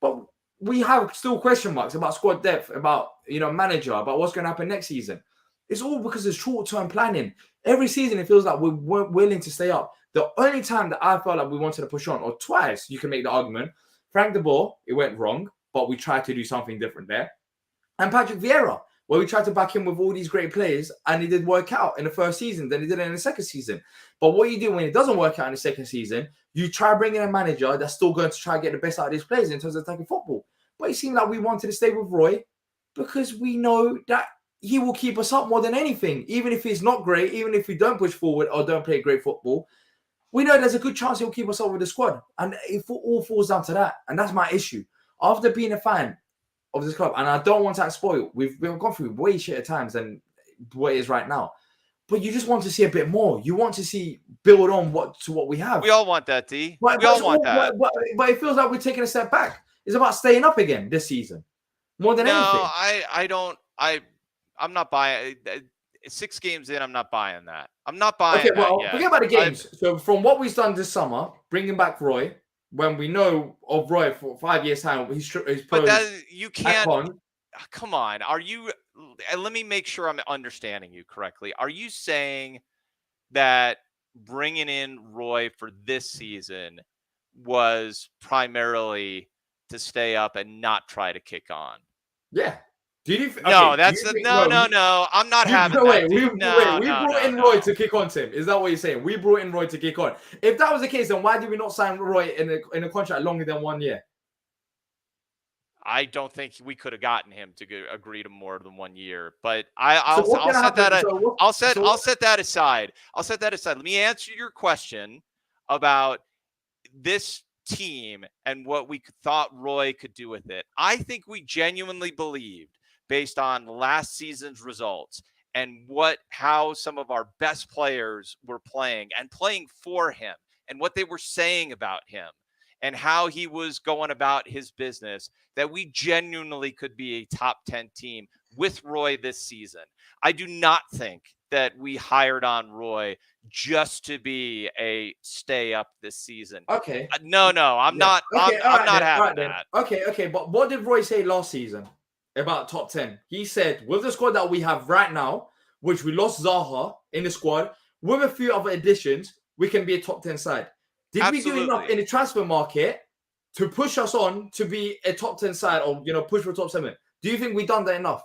But we have still question marks about squad depth, about, manager, about what's going to happen next season. It's all because of short-term planning. Every season, it feels like we're willing to stay up. The only time that I felt like we wanted to push on, or twice, you can make the argument, Frank de Boer, it went wrong, but we tried to do something different there. And Patrick Vieira, where we tried to back him with all these great players, and it did work out in the first season, then he did it in the second season. But what you do when it doesn't work out in the second season, you try bringing a manager that's still going to try to get the best out of these players in terms of attacking football. But it seemed like we wanted to stay with Roy because we know that he will keep us up more than anything. Even if he's not great, even if we don't push forward or don't play great football, we know there's a good chance he'll keep us up with the squad. And it all falls down to that. And that's my issue. After being a fan of this club, and I don't want to act spoiled, we've gone through way shitter times than what it is right now. But you just want to see a bit more. You want to see build on what we have. We all want that, D. But we all want that. But it feels like we're taking a step back. It's about staying up again this season, more than anything. No, I'm not buying. 6 games in, I'm not buying that. I'm not buying. Okay, well, forget about the games. So from what we've done this summer, bringing back Roy, when we know of Roy for 5 years' time, he's but that, you can't. Come on, are you? Let me make sure I'm understanding you correctly. Are you saying that bringing in Roy for this season was primarily to stay up and not try to kick on? Yeah. No. I'm not having that. We brought in Roy to kick on, Tim. Is that what you're saying? We brought in Roy to kick on. If that was the case, then why did we not sign Roy in a contract longer than 1 year? I don't think we could have gotten him to agree to more than 1 year. But I'll set that aside. I'll set that aside. Let me answer your question about this team and what we thought Roy could do with it. I think we genuinely believed, based on last season's results and how some of our best players were playing and playing for him and what they were saying about him and how he was going about his business, that we genuinely could be a top 10 team with Roy this season. I do not think that we hired on Roy just to be a stay up this season. Okay. No, I'm not. Okay, I'm not having that. Okay. But what did Roy say last season about top 10? He said, with the squad that we have right now, which we lost Zaha in the squad, with a few other additions, we can be a top 10 side. Did we do enough in the transfer market to push us on to be a top 10 side or, push for top 7? Do you think we've done that enough?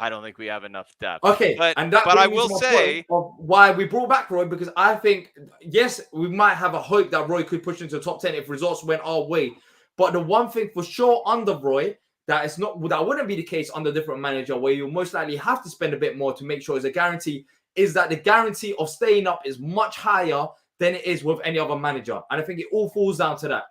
I don't think we have enough depth. Okay, but I will say of why we brought back Roy, because I think, yes, we might have a hope that Roy could push into the top 10 if results went our way. But the one thing for sure under Roy that wouldn't be the case under a different manager, where you most likely have to spend a bit more to make sure it's a guarantee, is that the guarantee of staying up is much higher than it is with any other manager. And I think it all falls down to that.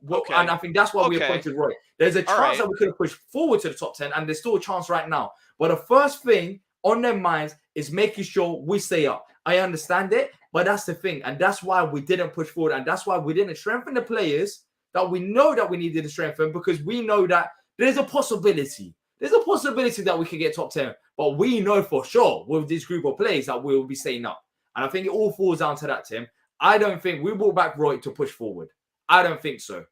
Okay. And I think that's why we appointed Roy. There's a chance that we could have pushed forward to the top 10, and there's still a chance right now. But the first thing on their minds is making sure we stay up. I understand it, but that's the thing. And that's why we didn't push forward. And that's why we didn't strengthen the players that we know that we needed to strengthen, because we know that there's a possibility. There's a possibility that we could get top 10. But we know for sure with this group of players that we will be staying up. And I think it all falls down to that, Tim. I don't think we brought back Roy to push forward. I don't think so.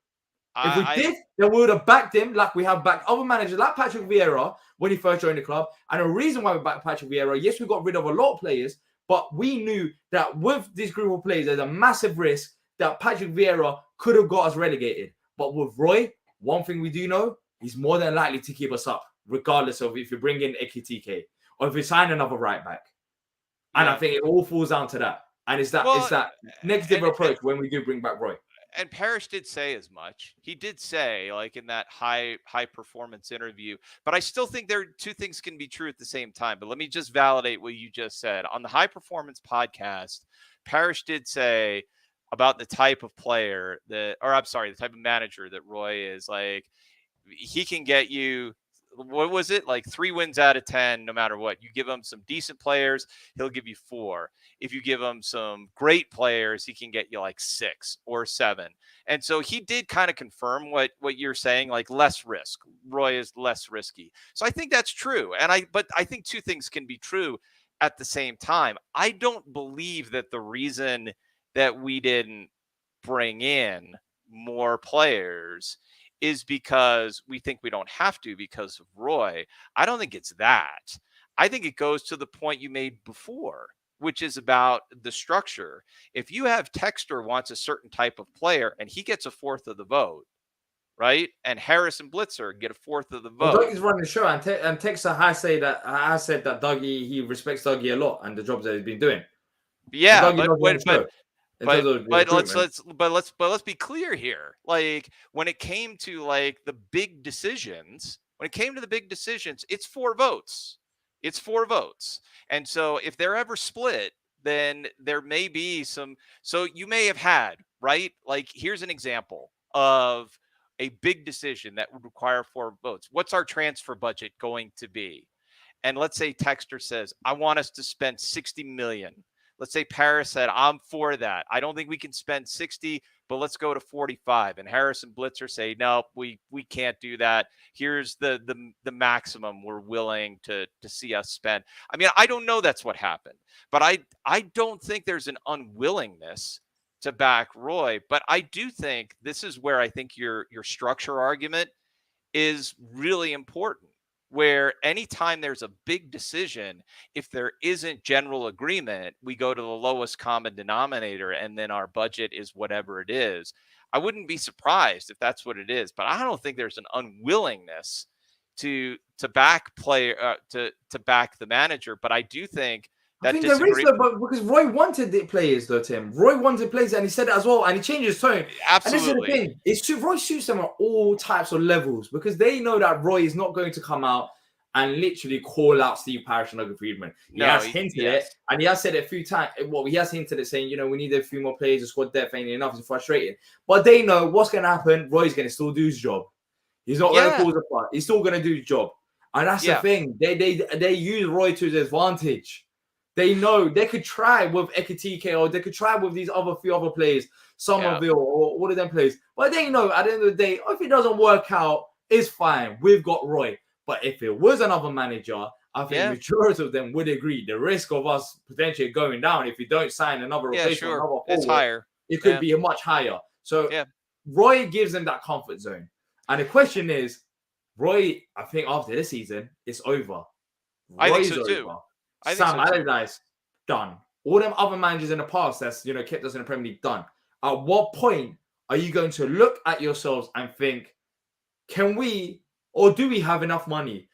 If we did, then we would have backed him like we have backed other managers like Patrick Vieira when he first joined the club. And the reason why we backed Patrick Vieira, yes, we got rid of a lot of players, but we knew that with this group of players, there's a massive risk that Patrick Vieira could have got us relegated. But with Roy, one thing we do know, he's more than likely to keep us up, regardless of if you bring in Ekitike or if you sign another right back. And I think it all falls down to that. And it's that negative approach when we do bring back Roy. And Parrish did say as much. He did say, like in that high performance interview, but I still think there two things can be true at the same time. But let me just validate what you just said. On the high performance podcast, Parrish did say about the type of player the type of manager that Roy is. Like, he can get you, what was it? Like 3 wins out of 10, no matter what. You give him some decent players, he'll give you 4. If you give him some great players, he can get you like 6 or 7. And so he did kind of confirm what you're saying, like less risk. Roy is less risky. So I think that's true. But I think two things can be true at the same time. I don't believe that the reason that we didn't bring in more players is because we think we don't have to because of Roy. I don't think it's that. I think it goes to the point you made before, which is about the structure. If you have Textor wants a certain type of player and he gets a fourth of the vote, right? And Harris and Blitzer get a fourth of the vote. Well, Dougie's running the show, and Textor has said that Dougie, he respects Dougie a lot and the jobs that he's been doing. Yeah, but let's be clear here. Like, when it came to like the big decisions, it's 4 votes. It's 4 votes. And so if they're ever split, then there may be some. So you may have had, right? Like, here's an example of a big decision that would require 4 votes. What's our transfer budget going to be? And let's say Textor says, I want us to spend 60 million. Let's say Paris said, I'm for that. I don't think we can spend 60, but let's go to 45. And Harris and Blitzer say, no, we can't do that. Here's the maximum we're willing to see us spend. I mean, I don't know that's what happened, but I don't think there's an unwillingness to back Roy. But I do think this is where I think your structure argument is really important. Where anytime there's a big decision, if there isn't general agreement, we go to the lowest common denominator and then our budget is whatever it is. I wouldn't be surprised if that's what it is, but I don't think there's an unwillingness to back to back the manager. But I do think that there is, but because Roy wanted the players, though, Tim. Roy wanted players, and he said it as well, and he changed his tone. Absolutely. And this is the thing. Roy shoots them at all types of levels because they know that Roy is not going to come out and literally call out Steve Parish and Doug Friedman. He has hinted it, and he has said it a few times. Well, he has hinted it, saying, we need a few more players. The squad depth ain't enough. It's frustrating. But they know what's going to happen. Roy's going to still do his job. He's not going to cause a fight. He's still going to do his job. And that's the thing. They use Roy to his advantage. They know they could try with Ekitike or they could try with these few other players, Somerville or all of them players. But they know at the end of the day, if it doesn't work out, it's fine. We've got Roy. But if it was another manager, I think majority of them would agree. The risk of us potentially going down if we don't sign another replacement, another forward, it's higher. It could be much higher. So Roy gives them that comfort zone. And the question is, Roy, I think after this season, it's over. I think so too. Sam Allardyce, done. All them other managers in the past that's kept us in the Premier League, done. At what point are you going to look at yourselves and think, can we or do we have enough money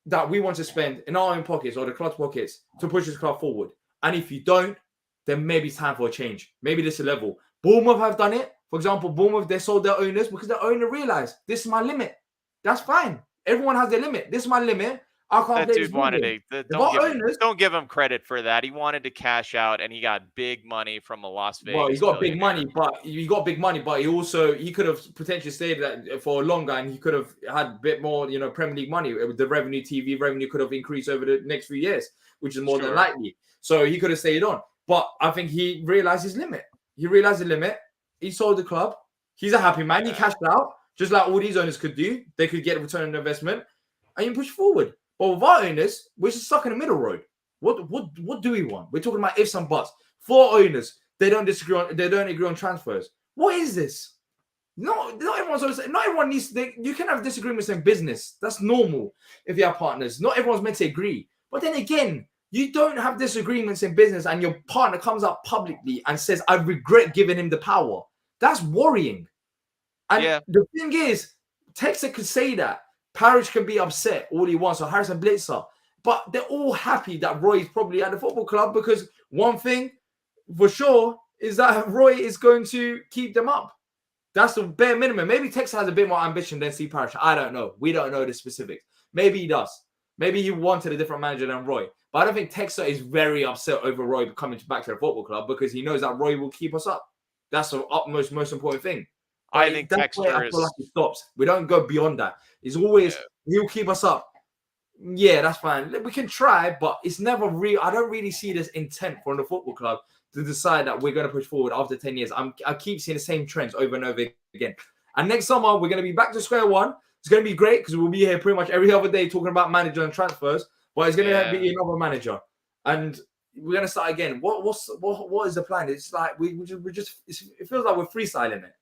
that we want to spend in our own pockets or the club's pockets to push this club forward? And if you don't, then maybe it's time for a change. Maybe this is a level. Bournemouth have done it. For example, Bournemouth, they sold their owners because the owner realized this is my limit. That's fine. Everyone has their limit. This is my limit. I can't that dude wanted to don't give him credit for that. He wanted to cash out, and he got big money from a Las Vegas. Well, he got big money, but he could have potentially stayed that for longer, and he could have had a bit more, Premier League money. The revenue, TV revenue could have increased over the next few years, which is more than likely. So he could have stayed on. But I think he realized his limit. He sold the club. He's a happy man. He cashed out, just like all these owners could do. They could get a return on investment and you push forward. But with our owners, we're just stuck in the middle road. What do we want? We're talking about ifs and buts. 4 owners, they don't agree on transfers. What is this? Not everyone needs. You can have disagreements in business. That's normal if you have partners. Not everyone's meant to agree. But then again, you don't have disagreements in business, and your partner comes out publicly and says, "I regret giving him the power." That's worrying. And the thing is, Texas could say that. Parrish can be upset all he wants, or Harrison Blitzer, but they're all happy that Roy is probably at the football club because one thing for sure is that Roy is going to keep them up. That's the bare minimum. Maybe Texas has a bit more ambition than Steve Parrish. I don't know. We don't know the specifics. Maybe he does. Maybe he wanted a different manager than Roy. But I don't think Texas is very upset over Roy coming back to the football club because he knows that Roy will keep us up. That's the utmost, most important thing. But I think that's where I feel like it stops. We don't go beyond that. It's always, he'll keep us up. Yeah, that's fine. We can try, but it's never real. I don't really see this intent from the football club to decide that we're going to push forward after 10 years. I keep seeing the same trends over and over again. And next summer, we're going to be back to square one. It's going to be great because we'll be here pretty much every other day talking about manager and transfers. But it's going to be another manager. And we're going to start again. What is the plan? It's like it feels like we're freestyling it.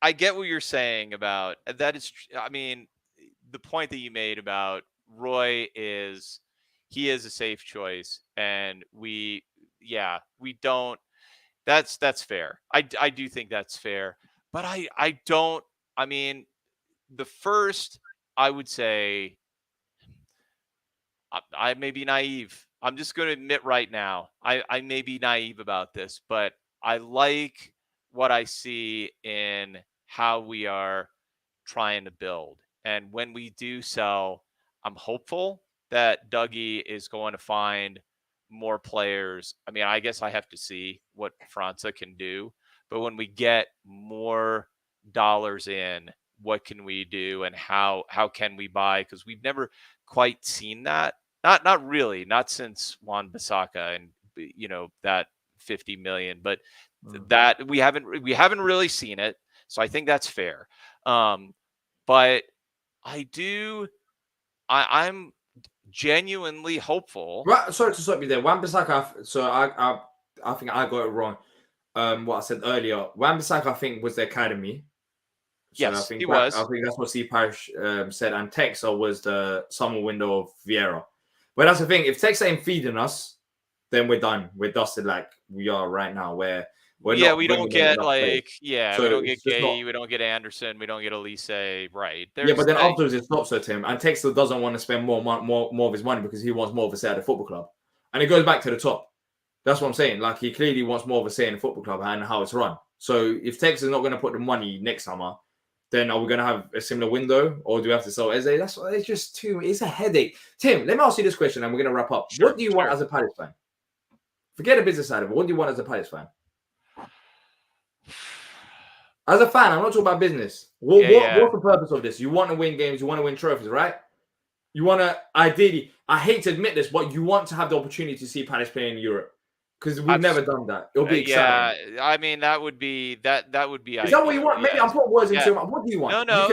I get what you're saying about that. I mean, the point that you made about Roy is he is a safe choice, and we don't. That's fair. I do think that's fair, but I don't. I mean, the first I would say I may be naive. I'm just going to admit right now I may be naive about this, but I like what I see in how we are trying to build. And when we do sell, I'm hopeful that Dougie is going to find more players. I mean, I guess I have to see what Franza can do. But when we get more dollars in, what can we do and how can we buy? Because we've never quite seen that. Not really, not since Juan Bissaka and that 50 million, but that we haven't really seen it. So I think that's fair. But I'm genuinely hopeful. Right, sorry to stop you there. Wan-Bissaka, so I think I got it wrong. What I said earlier, Wan-Bissaka, I think, was the academy. So Yes, I think he was. I think that's what Steve Parrish said. And Texas was the summer window of Vieira. But that's the thing. If Texas ain't feeding us, then we're done. We're dusted like we are right now. Where we don't get so we don't get Gay, we don't get Anderson, we don't get Elise. Right? But then afterwards it stops at him, and Texas doesn't want to spend more of his money because he wants more of a say at the football club, and it goes back to the top. That's what I'm saying. Like he clearly wants more of a say in the football club and how it's run. So if Texas is not going to put the money next summer, then are we going to have a similar window, or do we have to sell Eze? It's just it's a headache. Tim, let me ask you this question, and we're going to wrap up. Sure, what do you want as a Palace fan? Forget the business side of it. What do you want as a Palace fan? As a fan, I'm not talking about business. What's the purpose of this? You want to win games, you want to win trophies, right? You want to, ideally, I hate to admit this, but you want to have the opportunity to see Palace play in Europe because we've never done that. It'll be exciting. I mean, that would be. Is that what you want? Maybe I'm putting words into your mouth. What do you want? No,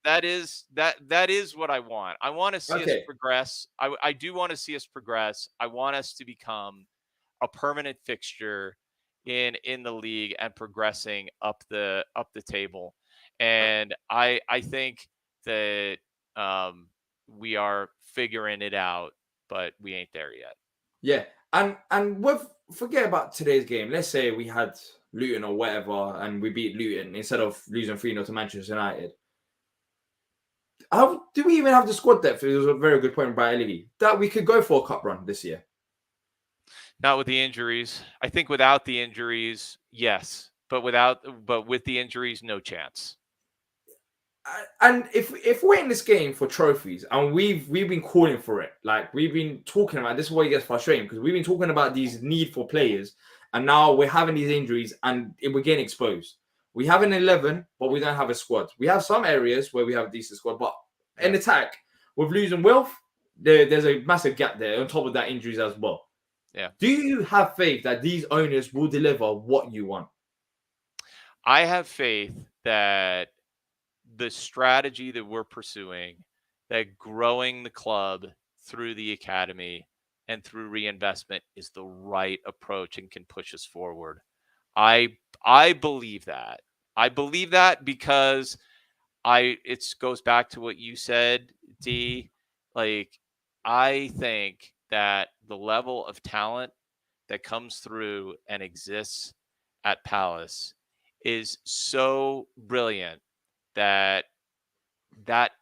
that is what I want. I want to see us progress. I do want to see us progress. I want us to become a permanent fixture in the league and progressing up the table. And I think that we are figuring it out, but we ain't there yet. Yeah. And forget about today's game. Let's say we had Luton or whatever and we beat Luton instead of losing 3-0 to Manchester United. How do we even have the squad depth? It was a very good point by Eligi that we could go for a cup run this year. Not with the injuries. I think without the injuries, yes. But with the injuries, no chance. And if we're in this game for trophies and we've been calling for it, like we've been talking about, this is why it gets frustrating because we've been talking about these need for players and now we're having these injuries and we're getting exposed. We have an 11, but we don't have a squad. We have some areas where we have a decent squad, but in attack, with losing Wilf, there's a massive gap there on top of that injuries as well. Yeah. Do you have faith that these owners will deliver what you want? I have faith that the strategy that we're pursuing, that growing the club through the academy and through reinvestment is the right approach and can push us forward. I believe that. I believe that because it goes back to what you said, D. Like, I think that the level of talent that comes through and exists at Palace is so brilliant that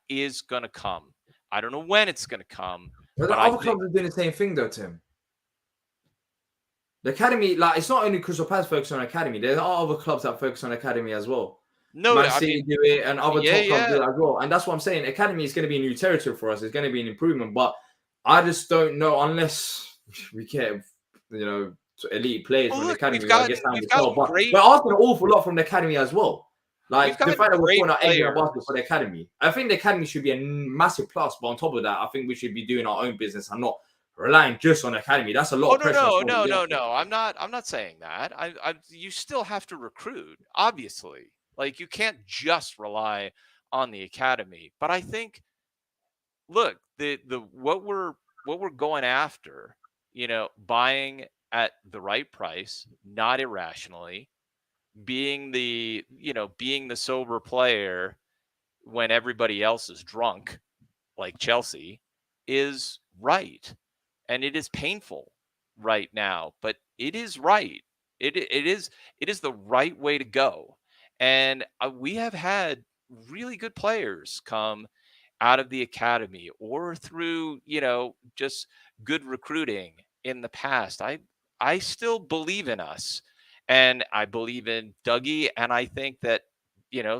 is going to come. I don't know when it's going to come, But but the I other think clubs are doing the same thing, though, Tim. The academy, like, it's not only Crystal Palace focus on academy. There are other clubs that focus on academy as well. no, Man I City mean, do it, and other yeah, top clubs do yeah. it as well. And that's what I'm saying. Academy is going to be a new territory for us. It's going to be an improvement, but I just don't know unless we get, elite players Well, from the look, academy. I guess time we've will tell. gotten But great, we're asking an awful lot from the academy as well. we've Like the gotten fact that we're great putting our eggs in a basket players. for the academy. I think the academy should be a massive plus. But on top of that, I think we should be doing our own business and not relying just on the academy. That's a lot Oh of pressure. no. I'm not saying that. You still have to recruit, obviously. Like, you can't just rely on the academy. But I think, look, the what we're going after, buying at the right price, not irrationally, being the sober player when everybody else is drunk, like Chelsea, is right. And it is painful right now, but it is right. It is the right way to go. And we have had really good players come out of the academy or through, just good recruiting in the past. I still believe in us, and I believe in Dougie, and I think that,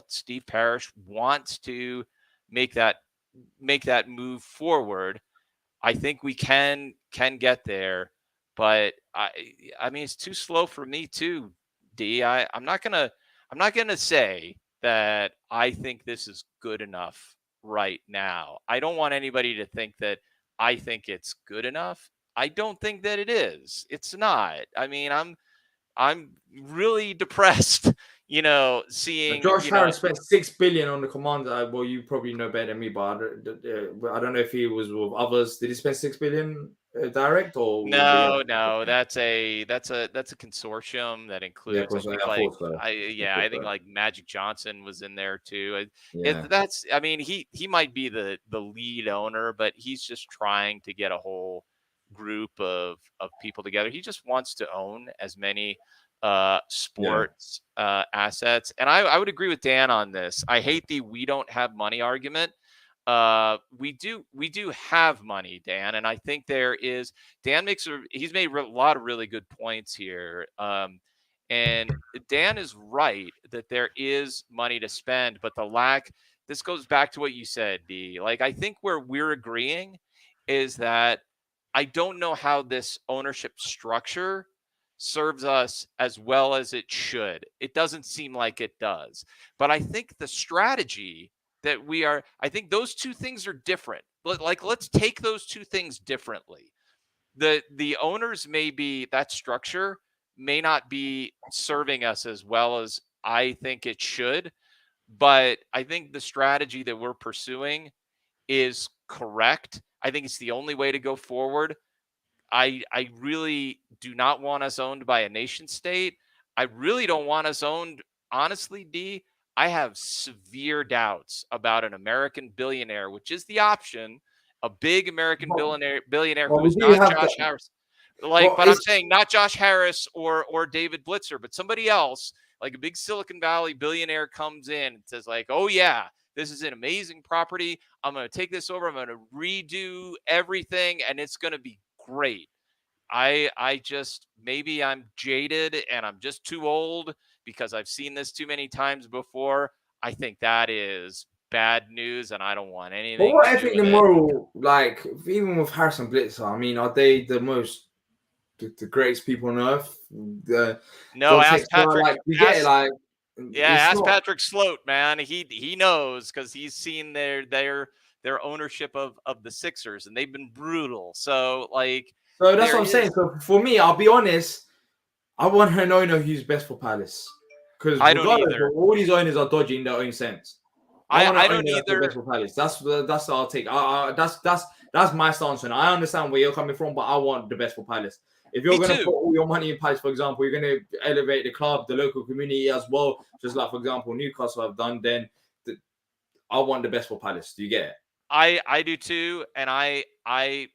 Steve Parrish wants to make that move forward. I think we can get there, but I mean, it's too slow for me too, D. I'm not gonna say that I think this is good enough right now. I don't want anybody to think that I think it's good enough. I don't think that it is. It's not. I mean, I'm really depressed, seeing, Josh Harris spent $6 billion on the commander. Well, you probably know better than me, but I don't know if he was with others. Did he spend $6 billion direct or? No, that's a consortium that Yeah, includes, I because I think, thought so. I think like Magic Johnson was in there too. Yeah. I mean, he might be the lead owner, but he's just trying to get a whole group of people together. He just wants to own as many sports assets. And I would agree with Dan on this. I hate the we don't have money argument. We do have money, Dan, and I think Dan he's made a lot of really good points here. And Dan is right that there is money to spend, but this goes back to what you said, D. Like, I think where we're agreeing is that I don't know how this ownership structure serves us as well as it should. It doesn't seem like it does. But I think the strategy I think those two things are different. Like, let's take those two things differently. The owners that structure may not be serving us as well as I think it should, but I think the strategy that we're pursuing is correct. I think it's the only way to go forward. I really do not want us owned by a nation state. I really don't want us owned, honestly, D. I have severe doubts about an American billionaire, which is the option, a big American billionaire who is not Josh Harris. But I'm saying not Josh Harris or David Blitzer, but somebody else, like a big Silicon Valley billionaire comes in and says, like, oh yeah, this is an amazing property. I'm going to take this over. I'm going to redo everything, and it's going to be great. I just, maybe I'm jaded and I'm just too old because I've seen this too many times before. I think that is bad news, and I don't want anything. But what to do ethic with and it. moral, like, even with Harris and Blitzer, I mean, are they the greatest people on earth? No, ask Patrick. Like, you get it, like, ask Patrick Sloat, man. He knows because he's seen their their ownership of the Sixers, and they've been brutal. So like, So that's there what I'm saying. is- So for me, I'll be honest, I want an owner who's best for Palace. Because I don't regardless, either. all these owners are dodgy in their own sense. I want an I owner don't that's the either. best for Palace. That's what I'll take. That's my stance on it. I understand where you're coming from, but I want the best for Palace. If you're Me going to too. put all your money in Palace, for example, you're going to elevate the club, the local community as well, just like, for example, Newcastle have done, then I want the best for Palace. Do you get it? I do too, and I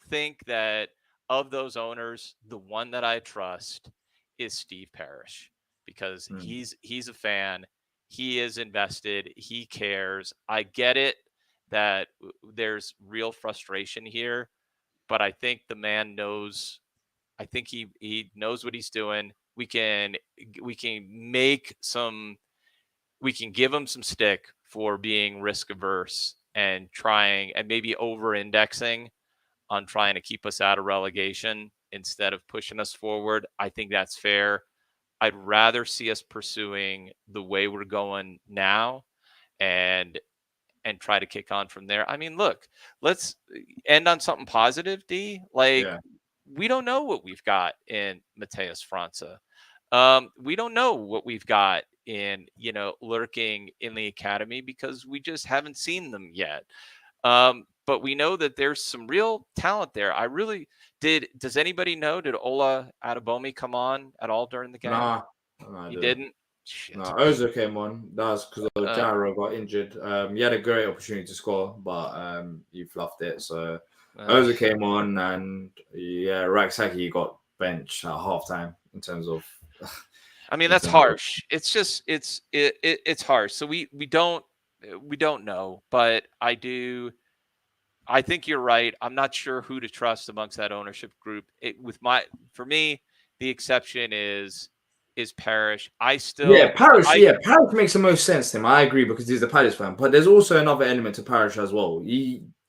think that of those owners, the one that I trust is Steve Parrish, because he's a fan. He is invested. He cares. I get it that there's real frustration here, but I think the man knows. I think he knows what he's doing. We can make some. We can give him some stick for being risk averse and trying and maybe over indexing on trying to keep us out of relegation instead of pushing us forward. I think that's fair. I'd rather see us pursuing the way we're going now and try to kick on from there. I mean, look, let's end on something positive, D. Like, Yeah. we don't know what we've got in Mateus França. We don't know what we've got in, lurking in the academy because we just haven't seen them yet. But we know that there's some real talent there. I really did. Does anybody know? Did Ola Adebayomi come on at all during the game? Nah, He didn't. Shit. No, Ozil came on. That was because Gyro got injured. He had a great opportunity to score, but he fluffed it. So Ozil came on, and Raksaki got benched at halftime in terms of. I mean, that's harsh. It's just it's harsh. So we don't know, but I do. I think you're right. I'm not sure who to trust amongst that ownership group. For me, the exception is Parrish. Parish makes the most sense to him. I agree because he's a Palace fan, but there's also another element to Parish as well.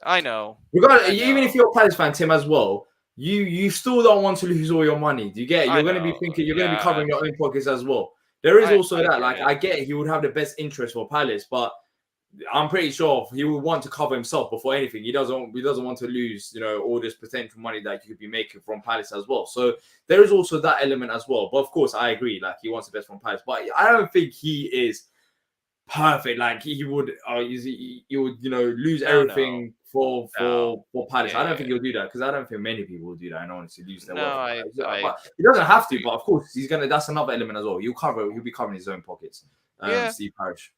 I know. Even if you're a Palace fan, Tim, as well, you still don't want to lose all your money. Do you get it? You're going to be thinking you're going to be covering your own pockets as well. There is also that. Like, I get it. He would have the best interest for Palace, but I'm pretty sure he would want to cover himself before anything. He doesn't want to lose, all this potential money that you could be making from Palace as well. So there is also that element as well. But of course, I agree. Like, he wants the best from Palace, but I don't think he is perfect. Like, he would, lose everything for Palace. I don't think he'll do that because I don't think many people will do that. I don't want to lose their worth. But he doesn't have to. But of course, he's gonna. That's another element as well. He'll be covering his own pockets. Steve Parish.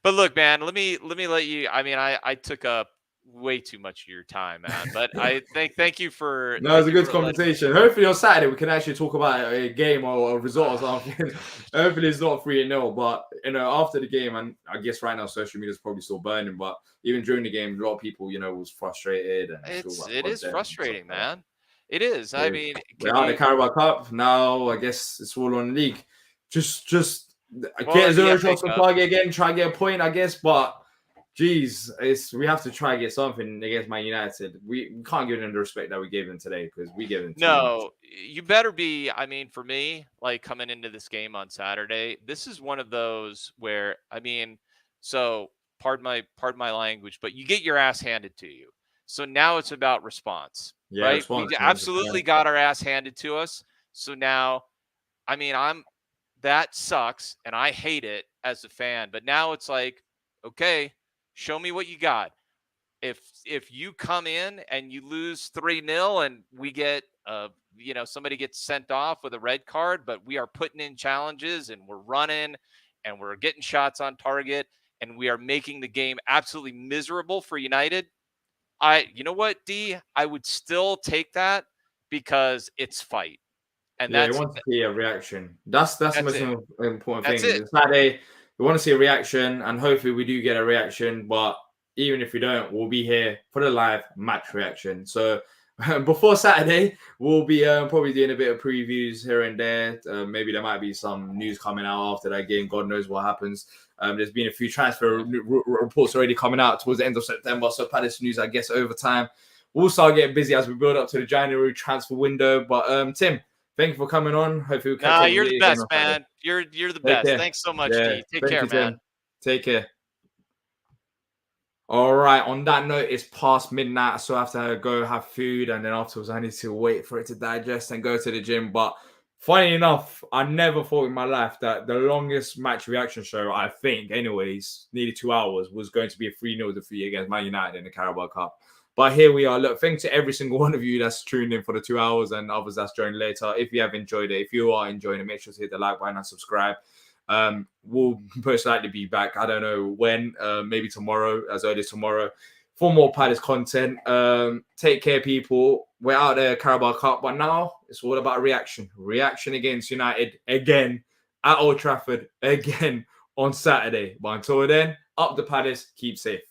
But look, man, let me let you. I mean, I took up way too much of your time, man. But I thank you for. No, it's a good conversation. Hopefully on Saturday we can actually talk about a game or a result or something. Hopefully it's not 3-0, but after the game, and I guess right now social media is probably still burning. But even during the game, a lot of people, was frustrated. And it is frustrating, man. It is. I mean, the Carabao Cup now, I guess it's all on the league. Just. Get 0 shots on target again, try and get a point, I guess. But geez, we have to try and get something against Man United. We can't give them the respect that we gave them today because we gave them too much. You better be. I mean, for me, like coming into this game on Saturday, this is one of those where so pardon my language, but you get your ass handed to you. So now it's about response, right? Response, we absolutely got our ass handed to us. So now, that sucks and I hate it as a fan, but now it's like, okay, show me what you got. If you come in and you lose 3-0 and we get somebody gets sent off with a red card, but we are putting in challenges and we're running and we're getting shots on target and we are making the game absolutely miserable for United, you know what, D, I would still take that because it's fight. And you want to see a reaction. That's the most important thing. Saturday, we want to see a reaction, and hopefully we do get a reaction. But even if we don't, we'll be here for the live match reaction. So before Saturday, we'll be probably doing a bit of previews here and there. Maybe there might be some news coming out after that game. God knows what happens. There's been a few transfer reports already coming out towards the end of September. So Palace news, I guess, over time. We'll start getting busy as we build up to the January transfer window. But Tim, thank you for coming on. Hopefully we'll catch up. You're the best, man. You're the best. Thanks so much, D. Take care, man. Take care. All right. On that note, it's past midnight, so I have to go have food, and then afterwards I need to wait for it to digest and go to the gym. But funny enough, I never thought in my life that the longest match reaction show, I think, anyways, nearly 2 hours, was going to be a 3-0 defeat against Man United in the Carabao Cup. But here we are. Look, thanks to every single one of you that's tuned in for the 2 hours and others that's joined later. If you have enjoyed it, if you are enjoying it, make sure to hit the like button and subscribe. We'll most likely be back. I don't know when, maybe tomorrow, as early as tomorrow, for more Palace content. Take care, people. We're out there, Carabao Cup, but now it's all about reaction. Reaction against United again at Old Trafford again on Saturday. But until then, up the Palace, keep safe.